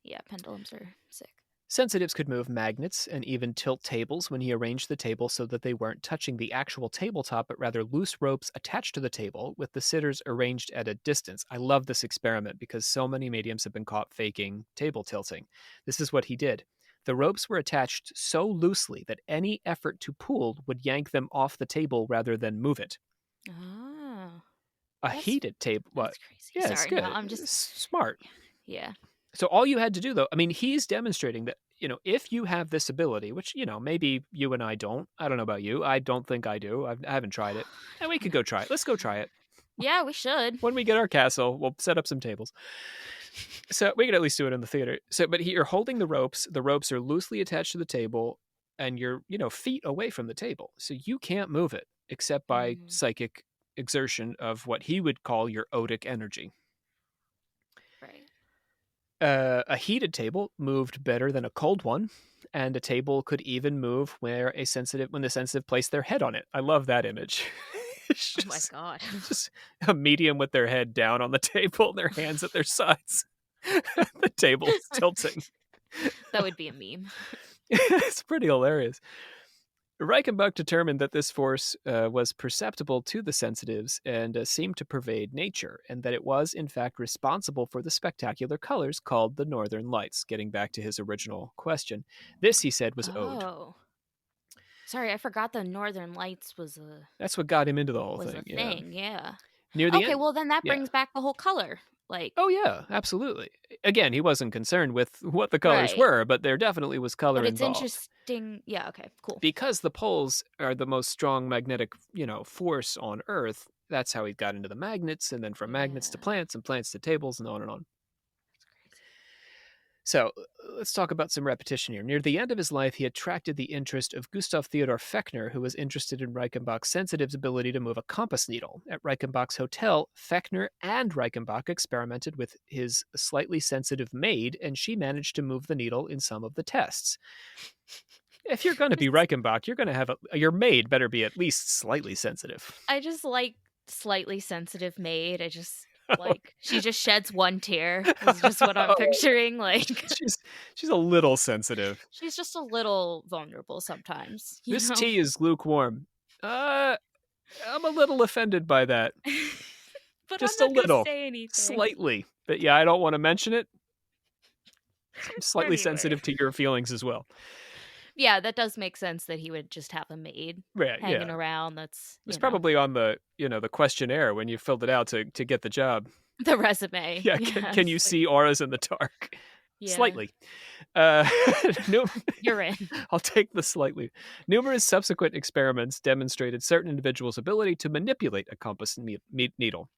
Yeah, pendulums are sick. Sensitives could move magnets and even tilt tables when he arranged the table so that they weren't touching the actual tabletop, but rather loose ropes attached to the table with the sitters arranged at a distance. I love this experiment because so many mediums have been caught faking table tilting. This is what he did. The ropes were attached so loosely that any effort to pull would yank them off the table rather than move it. Oh. A heated table. What? That's crazy. Yeah, Sorry, it's good. no, I'm just smart. Yeah. So all you had to do, though, I mean, he's demonstrating that if you have this ability, which, maybe you and I don't. I don't know about you. I don't think I do. I haven't tried it. And we could go try it. Let's go try it. Yeah, we should. When we get our castle, we'll set up some tables. So we could at least do it in the theater. But you're holding the ropes. The ropes are loosely attached to the table, and you're, feet away from the table. So you can't move it except by psychic exertion of what he would call your odic energy. Right. A heated table moved better than a cold one, and a table could even move when the sensitive placed their head on it. I love that image. Oh my god. Just a medium with their head down on the table and their hands at their sides. The table is tilting. That would be a meme. It's pretty hilarious. Reichenbach determined that this force was perceptible to the sensitives and seemed to pervade nature, and that it was, in fact, responsible for the spectacular colors called the Northern Lights. Getting back to his original question. This, he said, was owed. Oh. Sorry, I forgot the Northern Lights was a... That's what got him into the whole was thing. a thing, yeah. Near the end, well, then that brings back the whole color. Oh, yeah, absolutely. Again, he wasn't concerned with what the colors were, but there definitely was color involved. But it's interesting. Yeah, okay, cool. Because the poles are the most strong magnetic, force on Earth, that's how he got into the magnets, and then from magnets to plants, and plants to tables, and on and on. So let's talk about some repetition here. Near the end of his life, he attracted the interest of Gustav Theodor Fechner, who was interested in Reichenbach's sensitive's ability to move a compass needle. At Reichenbach's hotel, Fechner and Reichenbach experimented with his slightly sensitive maid, and she managed to move the needle in some of the tests. If you're going to be Reichenbach, you're going to have your maid better be at least slightly sensitive. I just like slightly sensitive maid. She just sheds one tear. That's just what I'm picturing. She's a little sensitive. She's just a little vulnerable sometimes. This tea is lukewarm. I'm a little offended by that. But just I'm not a little, say anything. Slightly. But yeah, I don't want to mention it. I'm slightly sensitive to your feelings as well. Yeah, that does make sense that he would just have a maid hanging around. It's probably on the the questionnaire when you filled it out to get the job. The resume. Yeah, can you see auras in the dark? Yeah. Slightly. You're in. I'll take the slightly. Numerous subsequent experiments demonstrated certain individuals' ability to manipulate a compass needle.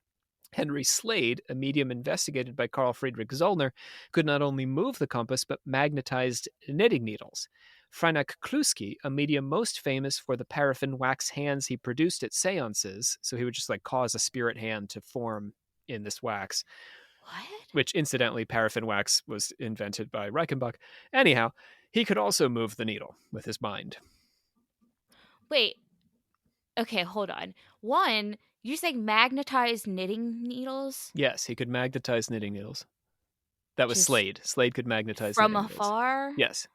Henry Slade, a medium investigated by Carl Friedrich Zollner, could not only move the compass but magnetized knitting needles. Frank Kluski, a medium most famous for the paraffin wax hands he produced at seances, so he would just cause a spirit hand to form in this wax. What? Which, incidentally, paraffin wax was invented by Reichenbach. Anyhow, he could also move the needle with his mind. Wait. Okay, hold on. One, you saying magnetized knitting needles? Yes, he could magnetize knitting needles. That was Slade. Slade could magnetize from knitting afar? Needles. Yes.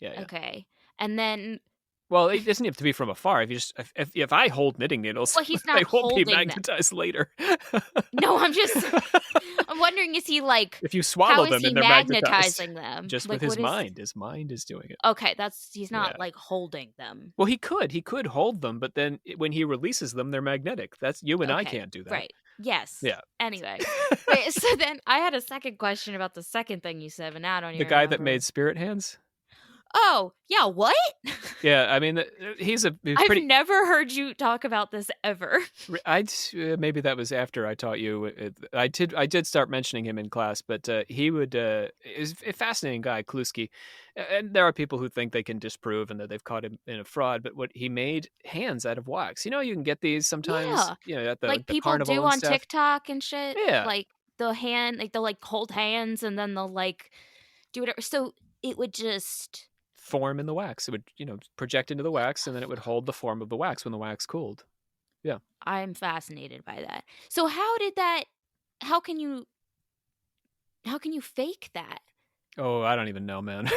Yeah. Okay. And then... Well, it doesn't have to be from afar. If I hold knitting needles, well, he's not they won't be magnetized them. Later. No, I'm wondering, is he if you swallow them and they're magnetizing them? Just with his mind. His mind is doing it. Okay, he's not holding them. Well, he could hold them, but then when he releases them, they're magnetic. That's you and I can't do that. Right. Yes. Yeah. Anyway. Wait, so then I had a second question about the second thing you said, but now I don't even The guy remember. that made spirit hands? Oh, yeah, what? Yeah, I mean, he's pretty... I've never heard you talk about this ever. Maybe that was after I taught you. I did start mentioning him in class, but he is a fascinating guy, Kluski. And there are people who think they can disprove and that they've caught him in a fraud, but what he made hands out of wax. You know, you can get these sometimes, at the like the people carnival do and on stuff. TikTok and shit. Yeah. Like the hand, they'll hold hands and then they'll do whatever. So it would just... form in the wax. It would, project into the wax, and then it would hold the form of the wax when the wax cooled. Yeah. I'm fascinated by that. So how can you fake that? Oh, I don't even know, man.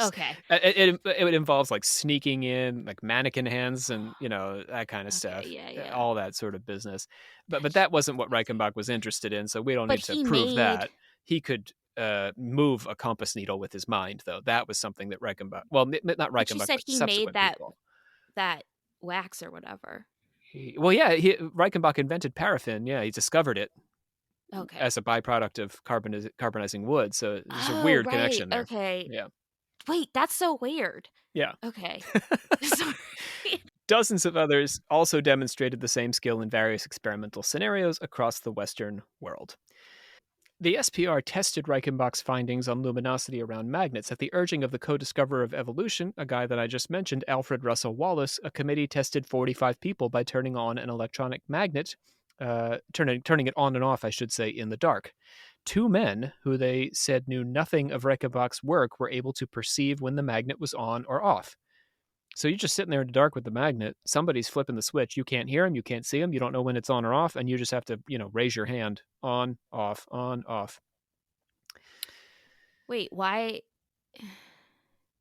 Okay. It involves sneaking in, mannequin hands and, that kind of stuff. Yeah. All that sort of business. But that wasn't what Reichenbach was interested in, so we don't need to prove that. He could move a compass needle with his mind, though. That was something that Reichenbach... Well, not Reichenbach, but you said he made that wax or whatever. Reichenbach invented paraffin. Yeah, he discovered it. Okay. As a byproduct of carbonizing wood, so there's a weird connection there. Okay. Yeah. Wait, that's so weird. Yeah. Okay. Sorry. Dozens of others also demonstrated the same skill in various experimental scenarios across the Western world. The SPR tested Reichenbach's findings on luminosity around magnets at the urging of the co-discoverer of evolution, a guy that I just mentioned, Alfred Russel Wallace. A committee tested 45 people by turning on an electronic magnet, turning it on and off, I should say, in the dark. 2 men, who they said knew nothing of Reichenbach's work, were able to perceive when the magnet was on or off. So you're just sitting there in the dark with the magnet. Somebody's flipping the switch. You can't hear him. You can't see him. You don't know when it's on or off. And you just have to, raise your hand. On, off, on, off. Wait, why?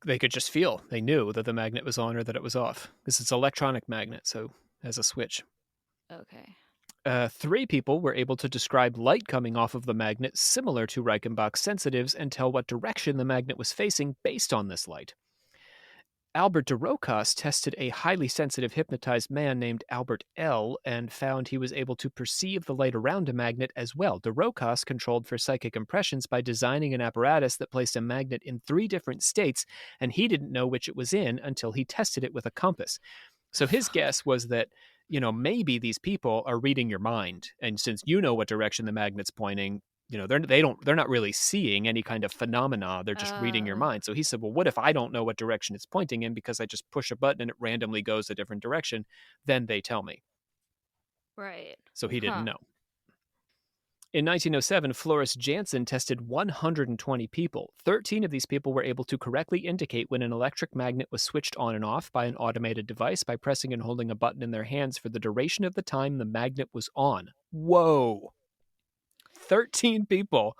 They could just feel. They knew that the magnet was on or that it was off. Because it's an electronic magnet, so it has a switch. Okay. 3 people were able to describe light coming off of the magnet similar to Reichenbach's sensitives and tell what direction the magnet was facing based on this light. Albert de Rocas tested a highly sensitive hypnotized man named Albert L. and found he was able to perceive the light around a magnet as well. De Rocas controlled for psychic impressions by designing an apparatus that placed a magnet in 3 different states, and he didn't know which it was in until he tested it with a compass. So his guess was that, maybe these people are reading your mind, and since you know what direction the magnet's pointing, they're not really seeing any kind of phenomena. They're just reading your mind. So he said, well, what if I don't know what direction it's pointing in because I just push a button and it randomly goes a different direction? Then they tell me. Right. So he didn't know. In 1907, Floris Janssen tested 120 people. 13 of these people were able to correctly indicate when an electric magnet was switched on and off by an automated device by pressing and holding a button in their hands for the duration of the time the magnet was on. Whoa! 13 people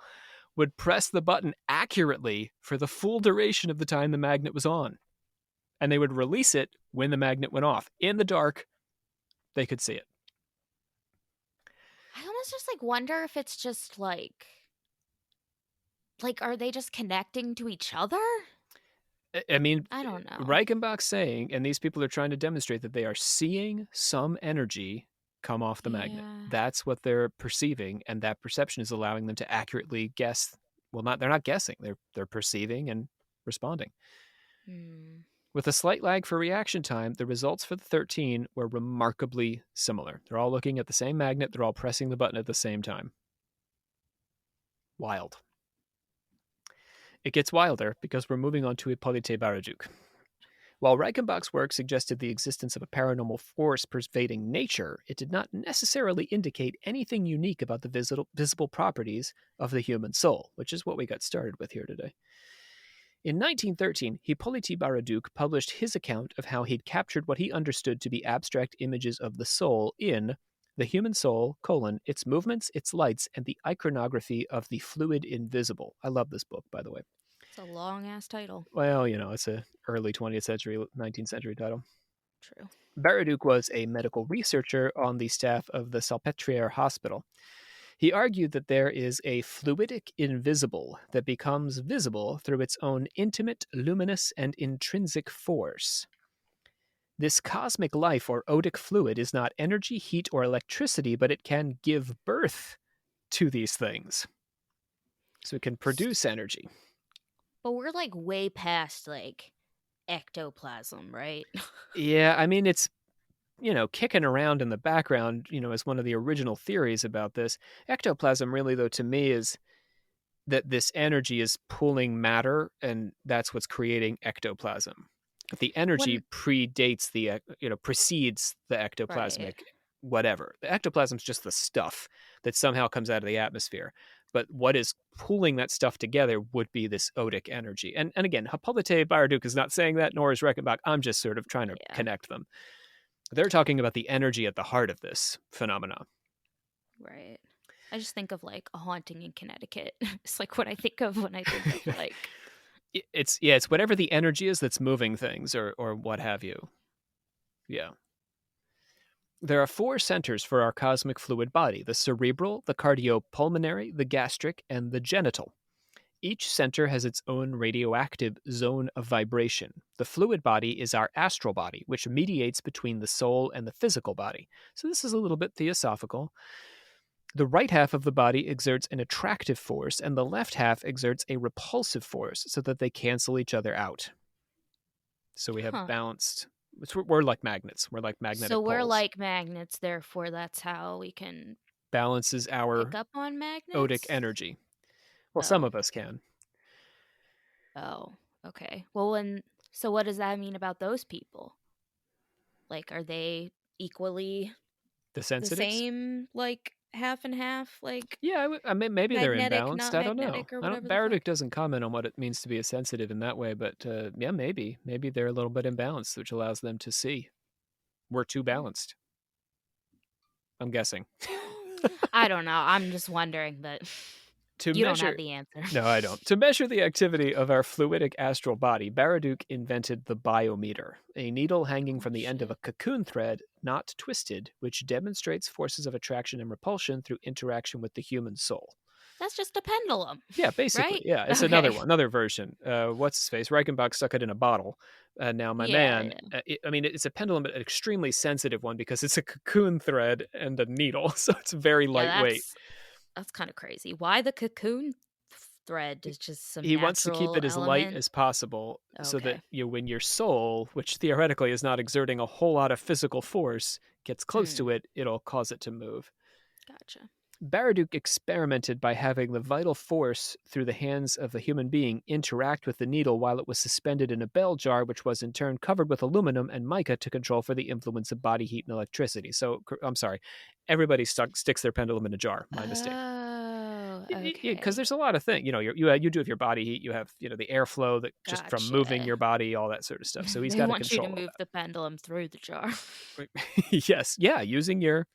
would press the button accurately for the full duration of the time the magnet was on. And they would release it when the magnet went off. In the dark, they could see it. I almost just wonder if it's just like are they just connecting to each other? I mean, I don't know. Reichenbach's saying, and these people are trying to demonstrate that they are seeing some energy come off the magnet. That's what they're perceiving, and that perception is allowing them to accurately guess. Well, they're not guessing. They're perceiving and responding. With a slight lag for reaction time, the results for the 13 were remarkably similar. They're all looking at the same magnet. They're all pressing the button at the same time. Wild. It gets wilder because we're moving on to Hippolyte Baraduc. While Reichenbach's work suggested the existence of a paranormal force pervading nature, it did not necessarily indicate anything unique about the visible properties of the human soul, which is what we got started with here today. In 1913, Hippolyte Baraduc published his account of how he'd captured what he understood to be abstract images of the soul in The Human Soul, Its Movements, Its Lights, and the Iconography of the Fluid Invisible. I love this book, by the way. It's a long-ass title. Well, it's an early 20th century, 19th century title. True. Baraduc was a medical researcher on the staff of the Salpêtrière Hospital. He argued that there is a fluidic invisible that becomes visible through its own intimate, luminous, and intrinsic force. This cosmic life or odic fluid is not energy, heat, or electricity, but it can give birth to these things. So it can produce energy. But we're way past ectoplasm, right? Yeah, I mean, it's, kicking around in the background, as one of the original theories about this. Ectoplasm really, though, to me is that this energy is pulling matter, and that's what's creating ectoplasm. But the energy precedes the ectoplasmic whatever. The ectoplasm is just the stuff that somehow comes out of the atmosphere. But what is pulling that stuff together would be this odic energy. And again, Hippolyte Baraduc is not saying that, nor is Reichenbach. I'm just sort of trying to connect them. They're talking about the energy at the heart of this phenomenon. Right. I just think of a haunting in Connecticut. It's what I think of when I think of It's whatever the energy is that's moving things or what have you. Yeah. There are 4 centers for our cosmic fluid body: the cerebral, the cardiopulmonary, the gastric, and the genital. Each center has its own radioactive zone of vibration. The fluid body is our astral body, which mediates between the soul and the physical body. So this is a little bit theosophical. The right half of the body exerts an attractive force, and the left half exerts a repulsive force, so that they cancel each other out. So we have Huh. balanced. We're like magnets. We're like magnetic So we're poles. like magnets, therefore that's how we can Balances our pick up on magnets? odic energy. Well, Oh. some of us can. Oh, okay. Well, so what does that mean about those people? Like, are they equally The the sensitives? same, like half and half? Like, Yeah, I mean, maybe they're magnetic, imbalanced. not I don't know. magnetic, or whatever the Baraduc fuck? doesn't comment on what it means to be a sensitive in that way, but yeah, maybe they're a little bit imbalanced, which allows them to see. We're too balanced. I'm guessing. I don't know. I'm just wondering, but you don't have the answer. No, I don't. To measure the activity of our fluidic astral body, Baraduc invented the biometer, a needle hanging from the end of a cocoon thread, not twisted, which demonstrates forces of attraction and repulsion through interaction with the human soul. That's just a pendulum. Yeah, basically. Right? Yeah, it's another one, another version. What's his face? Reichenbach stuck it in a bottle. Now, my man, I mean, it's a pendulum, but an extremely sensitive one because it's a cocoon thread and a needle, so it's very lightweight. That's kind of crazy. Why the cocoon thread? Is just some He wants to keep it as light element? as possible so that Okay. when your soul, which theoretically is not exerting a whole lot of physical force, gets close to it, it'll cause it to move. Gotcha. Baraduc experimented by having the vital force through the hands of a human being interact with the needle while it was suspended in a bell jar, which was in turn covered with aluminum and mica to control for the influence of body heat and electricity. So, I'm sorry, everybody sticks their pendulum in a jar. My mistake. Oh, okay. Because there's a lot of things, you do have your body heat, you have the airflow that just from moving your body, all that sort of stuff. So he's got to control. They want you to move the pendulum through the jar. Yes, yeah, using your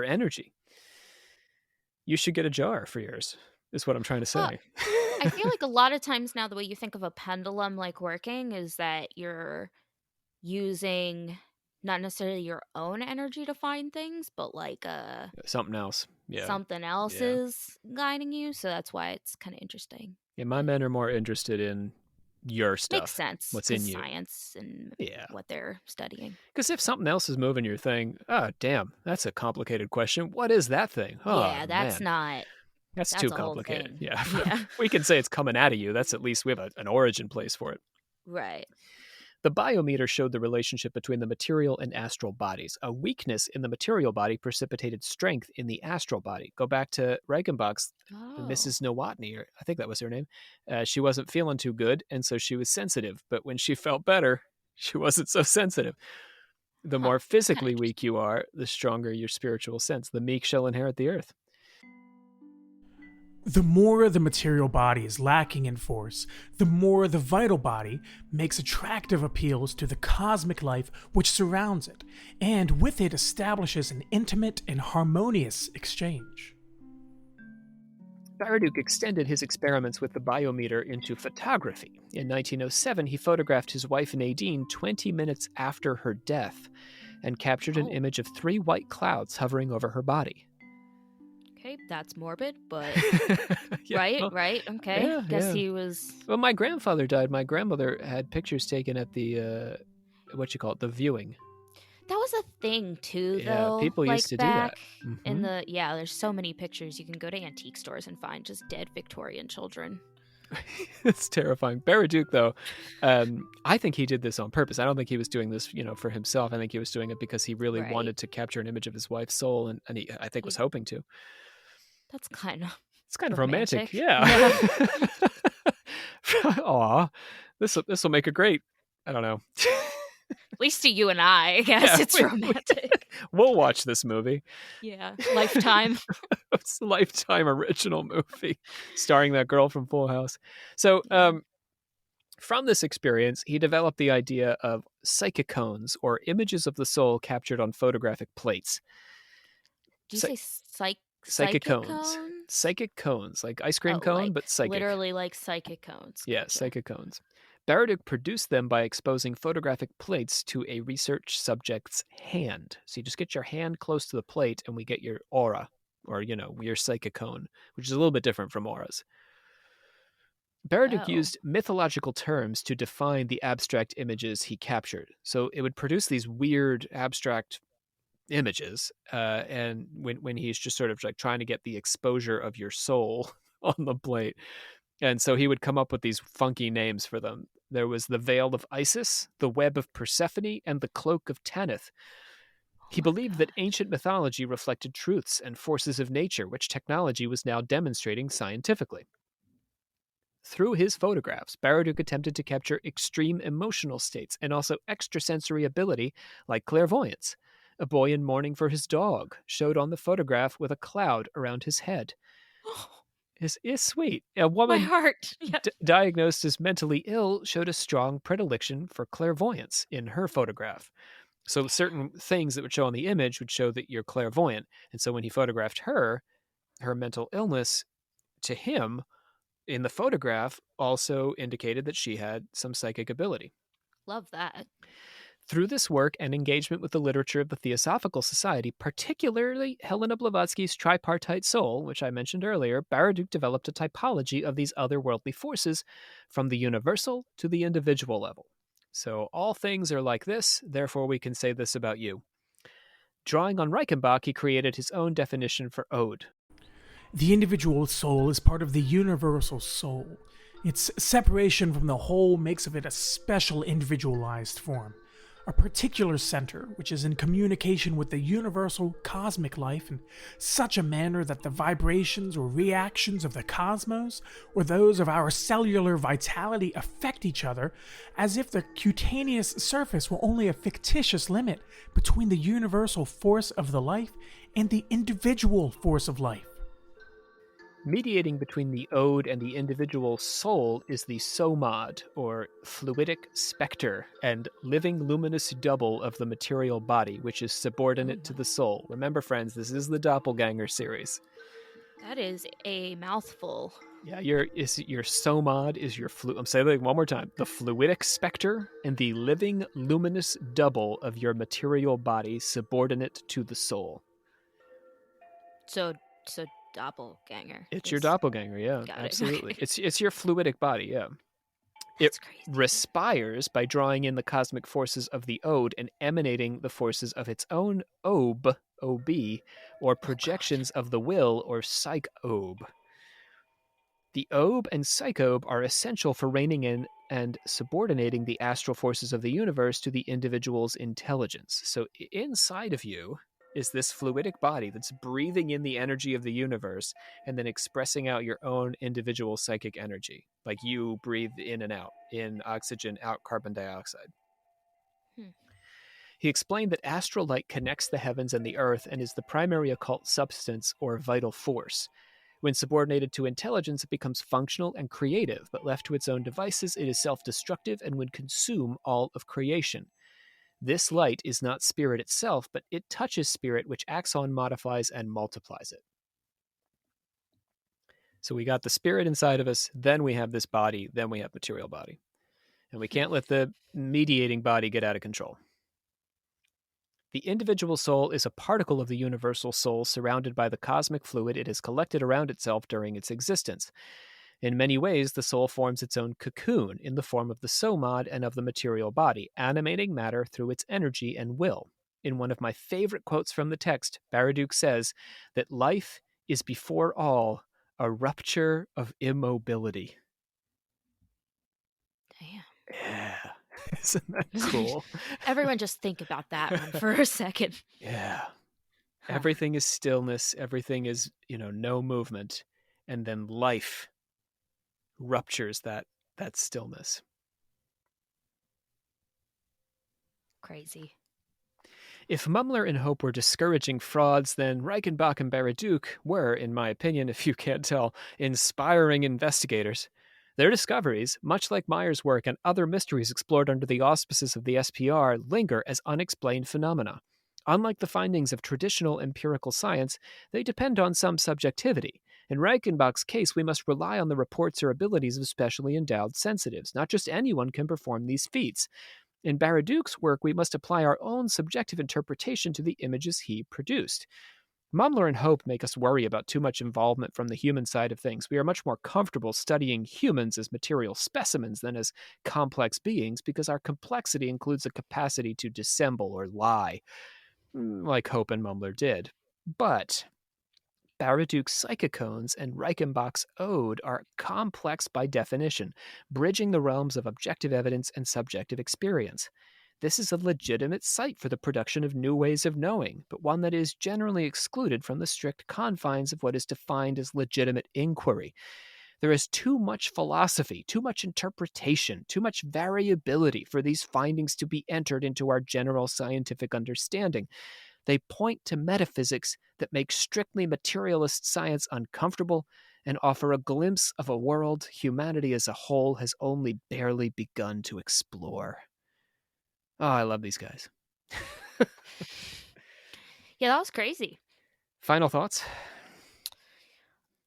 energy. You should get a jar for yours, is what I'm trying to say. Well, I feel like a lot of times now the way you think of a pendulum like working is that you're using not necessarily your own energy to find things, but like something else. Yeah. Something else is guiding you, so that's why it's kind of interesting. Yeah, my men are more interested in your stuff. Makes sense. What's in you. Science and what they're studying. Because if something else is moving your thing, damn, that's a complicated question. What is that thing? Oh, yeah, that's man. not. That's too complicated. Yeah. Yeah. We can say it's coming out of you. That's at least we have an origin place for it. Right. The biometer showed the relationship between the material and astral bodies. A weakness in the material body precipitated strength in the astral body. Go back to Reichenbach's Mrs. Nowotny, or I think that was her name. She wasn't feeling too good, and so she was sensitive. But when she felt better, she wasn't so sensitive. The more physically weak you are, the stronger your spiritual sense. The meek shall inherit the earth. The more the material body is lacking in force, the more the vital body makes attractive appeals to the cosmic life which surrounds it, and with it establishes an intimate and harmonious exchange. Baraduc extended his experiments with the biometer into photography. In 1907, he photographed his wife Nadine 20 minutes after her death and captured an image of 3 white clouds hovering over her body. Okay, that's morbid, but right. Okay, yeah, guess he was. Well, my grandfather died. My grandmother had pictures taken at the the viewing. That was a thing too, though. People used to do that. In the there's so many pictures you can go to antique stores and find just dead Victorian children. It's terrifying. Baraduc, though, I think he did this on purpose. I don't think he was doing this, for himself. I think he was doing it because he really wanted to capture an image of his wife's soul, and he, I think, was hoping to. That's kind of. It's kind of romantic. Yeah. Aw, this will make a great. I don't know. At least to you and I guess it's romantic. We'll watch this movie. Yeah, Lifetime. It's a Lifetime original movie starring that girl from Full House. So, from this experience, he developed the idea of psychicones, or images of the soul captured on photographic plates. Do you say psychicones? Psychic cones, like ice cream cone, but psychic. Literally like psychic cones. Yeah, psychic cones. Baraduc produced them by exposing photographic plates to a research subject's hand. So you just get your hand close to the plate and we get your aura, or, your psychicone, which is a little bit different from auras. Baraduc used mythological terms to define the abstract images he captured. So it would produce these weird abstract images, and when he's just sort of like trying to get the exposure of your soul on the plate. And so he would come up with these funky names for them. There was the Veil of Isis, the Web of Persephone, and the Cloak of Tanith. He believed that ancient mythology reflected truths and forces of nature, which technology was now demonstrating scientifically. Through his photographs, Baraduc attempted to capture extreme emotional states and also extrasensory ability like clairvoyance. A boy in mourning for his dog showed on the photograph with a cloud around his head. Is sweet. A My woman heart. Yeah. diagnosed as mentally ill showed a strong predilection for clairvoyance in her photograph. So certain things that would show on the image would show that you're clairvoyant. And so when he photographed her mental illness to him in the photograph also indicated that she had some psychic ability. Love that. Through this work and engagement with the literature of the Theosophical Society, particularly Helena Blavatsky's tripartite soul, which I mentioned earlier, Baraduc developed a typology of these otherworldly forces from the universal to the individual level. So all things are like this, therefore we can say this about you. Drawing on Reichenbach, he created his own definition for ode. The individual soul is part of the universal soul. Its separation from the whole makes of it a special individualized form. A particular center, which is in communication with the universal cosmic life in such a manner that the vibrations or reactions of the cosmos or those of our cellular vitality affect each other, as if the cutaneous surface were only a fictitious limit between the universal force of the life and the individual force of life. Mediating between the ode and the individual soul is the somad, or fluidic specter, and living luminous double of the material body, which is subordinate to the soul. Remember, friends, this is the Doppelganger series. That is a mouthful. Yeah, your somad is your I'm saying it one more time. The fluidic specter and the living luminous double of your material body, subordinate to the soul. So doppelganger. It's your doppelganger, yeah, Got it. absolutely. It's your fluidic body, yeah. That's It crazy. respires by drawing in the cosmic forces of the ode and emanating the forces of its own ob, or projections of the will, or psych-ob. The ob and psych-ob are essential for reining in and subordinating the astral forces of the universe to the individual's intelligence. So inside of you is this fluidic body that's breathing in the energy of the universe and then expressing out your own individual psychic energy. Like you breathe in and out, in oxygen, out carbon dioxide. He explained that astral light connects the heavens and the earth and is the primary occult substance or vital force. When subordinated to intelligence, it becomes functional and creative, but left to its own devices, it is self-destructive and would consume all of creation. This light is not spirit itself, but it touches spirit, which acts on, modifies, and multiplies it. So we got the spirit inside of us, then we have this body, then we have material body. And we can't let the mediating body get out of control. The individual soul is a particle of the universal soul surrounded by the cosmic fluid it has collected around itself during its existence. In many ways, the soul forms its own cocoon in the form of the somad and of the material body, animating matter through its energy and will. In one of my favorite quotes from the text, Baraduc says that life is before all a rupture of immobility. Damn. Yeah. Isn't that cool? Everyone just think about that one for a second. Yeah. Huh. Everything is stillness. Everything is, no movement. And then life ruptures that stillness. Crazy. If Mumler and Hope were discouraging frauds, then Reichenbach and Baraduc were, in my opinion, if you can't tell, inspiring investigators. Their discoveries, much like Meyer's work and other mysteries explored under the auspices of the SPR, linger as unexplained phenomena. Unlike the findings of traditional empirical science, they depend on some subjectivity. In Reichenbach's case, we must rely on the reports or abilities of specially endowed sensitives. Not just anyone can perform these feats. In Baraduc's work, we must apply our own subjective interpretation to the images he produced. Mumler and Hope make us worry about too much involvement from the human side of things. We are much more comfortable studying humans as material specimens than as complex beings because our complexity includes a capacity to dissemble or lie. like Hope and Mumler did. But Baraduc's psychocones and Reichenbach's ode are complex by definition, bridging the realms of objective evidence and subjective experience. This is a legitimate site for the production of new ways of knowing, but one that is generally excluded from the strict confines of what is defined as legitimate inquiry. There is too much philosophy, too much interpretation, too much variability for these findings to be entered into our general scientific understanding. They point to metaphysics that make strictly materialist science uncomfortable and offer a glimpse of a world humanity as a whole has only barely begun to explore. Oh, I love these guys. Yeah, that was crazy. Final thoughts?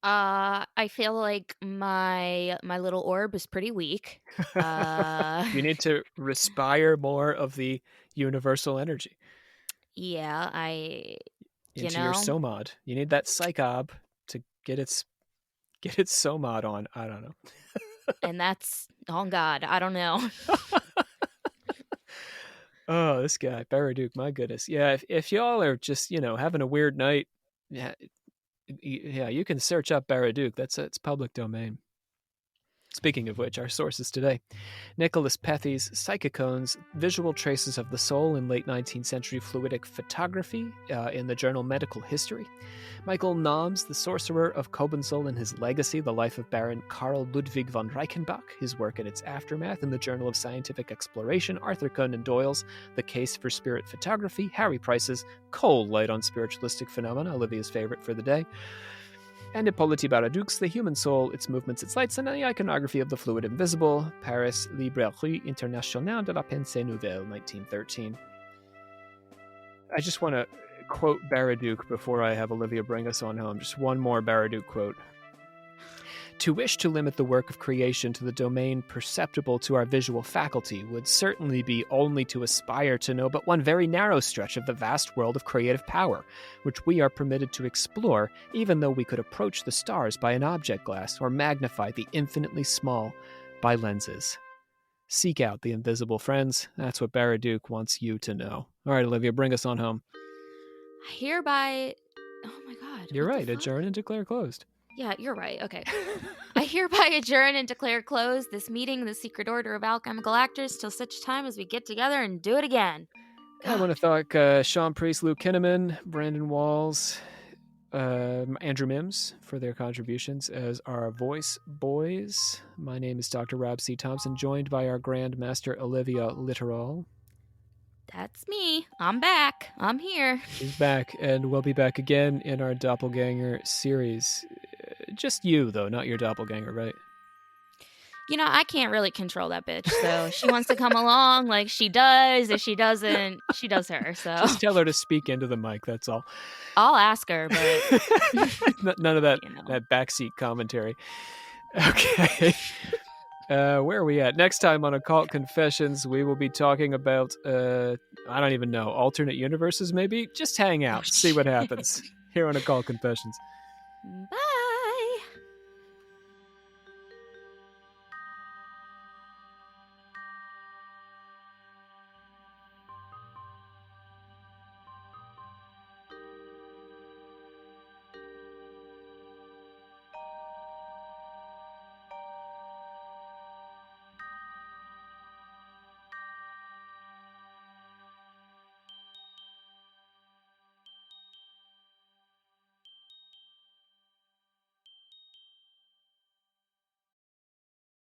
I feel like my little orb is pretty weak. You need to respire more of the universal energy Yeah, into your somod. You need that psychob to get its somod on. I don't know. And that's, oh God, I don't know. Oh, this guy, Baraduc, my goodness. Yeah, if y'all are just, having a weird night, yeah, you can search up Baraduc. It's public domain. Speaking of which, our sources today. Nicholas Pethy's Psychocones, Visual Traces of the Soul in Late 19th Century Fluidic Photography in the journal Medical History. Michael Nahm's The Sorcerer of Kobenzl and His Legacy, The Life of Baron Karl Ludwig von Reichenbach, His Work and Its Aftermath in the Journal of Scientific Exploration. Arthur Conan Doyle's The Case for Spirit Photography. Harry Price's Cold Light on Spiritualistic Phenomena, Olivia's favorite for the day. And Hippolyte Baraduc's The Human Soul, Its Movements, Its Lights, and the Iconography of the Fluid Invisible, Paris, Librairie Internationale de la Pensée Nouvelle, 1913. I just want to quote Baraduc before I have Olivia bring us on home. Just one more Baraduc quote. To wish to limit the work of creation to the domain perceptible to our visual faculty would certainly be only to aspire to know but one very narrow stretch of the vast world of creative power, which we are permitted to explore, even though we could approach the stars by an object glass or magnify the infinitely small by lenses. Seek out the invisible, friends. That's what Baraduc wants you to know. All right, Olivia, bring us on home. Hereby, oh my God. You're right. Adjourn and declare closed. Yeah, you're right. Okay. I hereby adjourn and declare closed this meeting of the Secret Order of Alchemical Actors till such time as we get together and do it again. I want to thank Sean Priest, Luke Kinnaman, Brandon Walls, Andrew Mims for their contributions as our voice boys. My name is Dr. Rob C. Thompson, joined by our Grand Master Olivia Littoral. That's me. I'm back. I'm here. She's back, and we'll be back again in our Doppelganger series. Just you, though, not your doppelganger, right? I can't really control that bitch, so she wants to come along like she does. If she doesn't, she does her, so. Just tell her to speak into the mic, that's all. I'll ask her, but... None of that, that backseat commentary. Okay. Where are we at? Next time on Occult Confessions, we will be talking about, I don't even know, alternate universes maybe? Just hang out, see what happens here on Occult Confessions. Bye!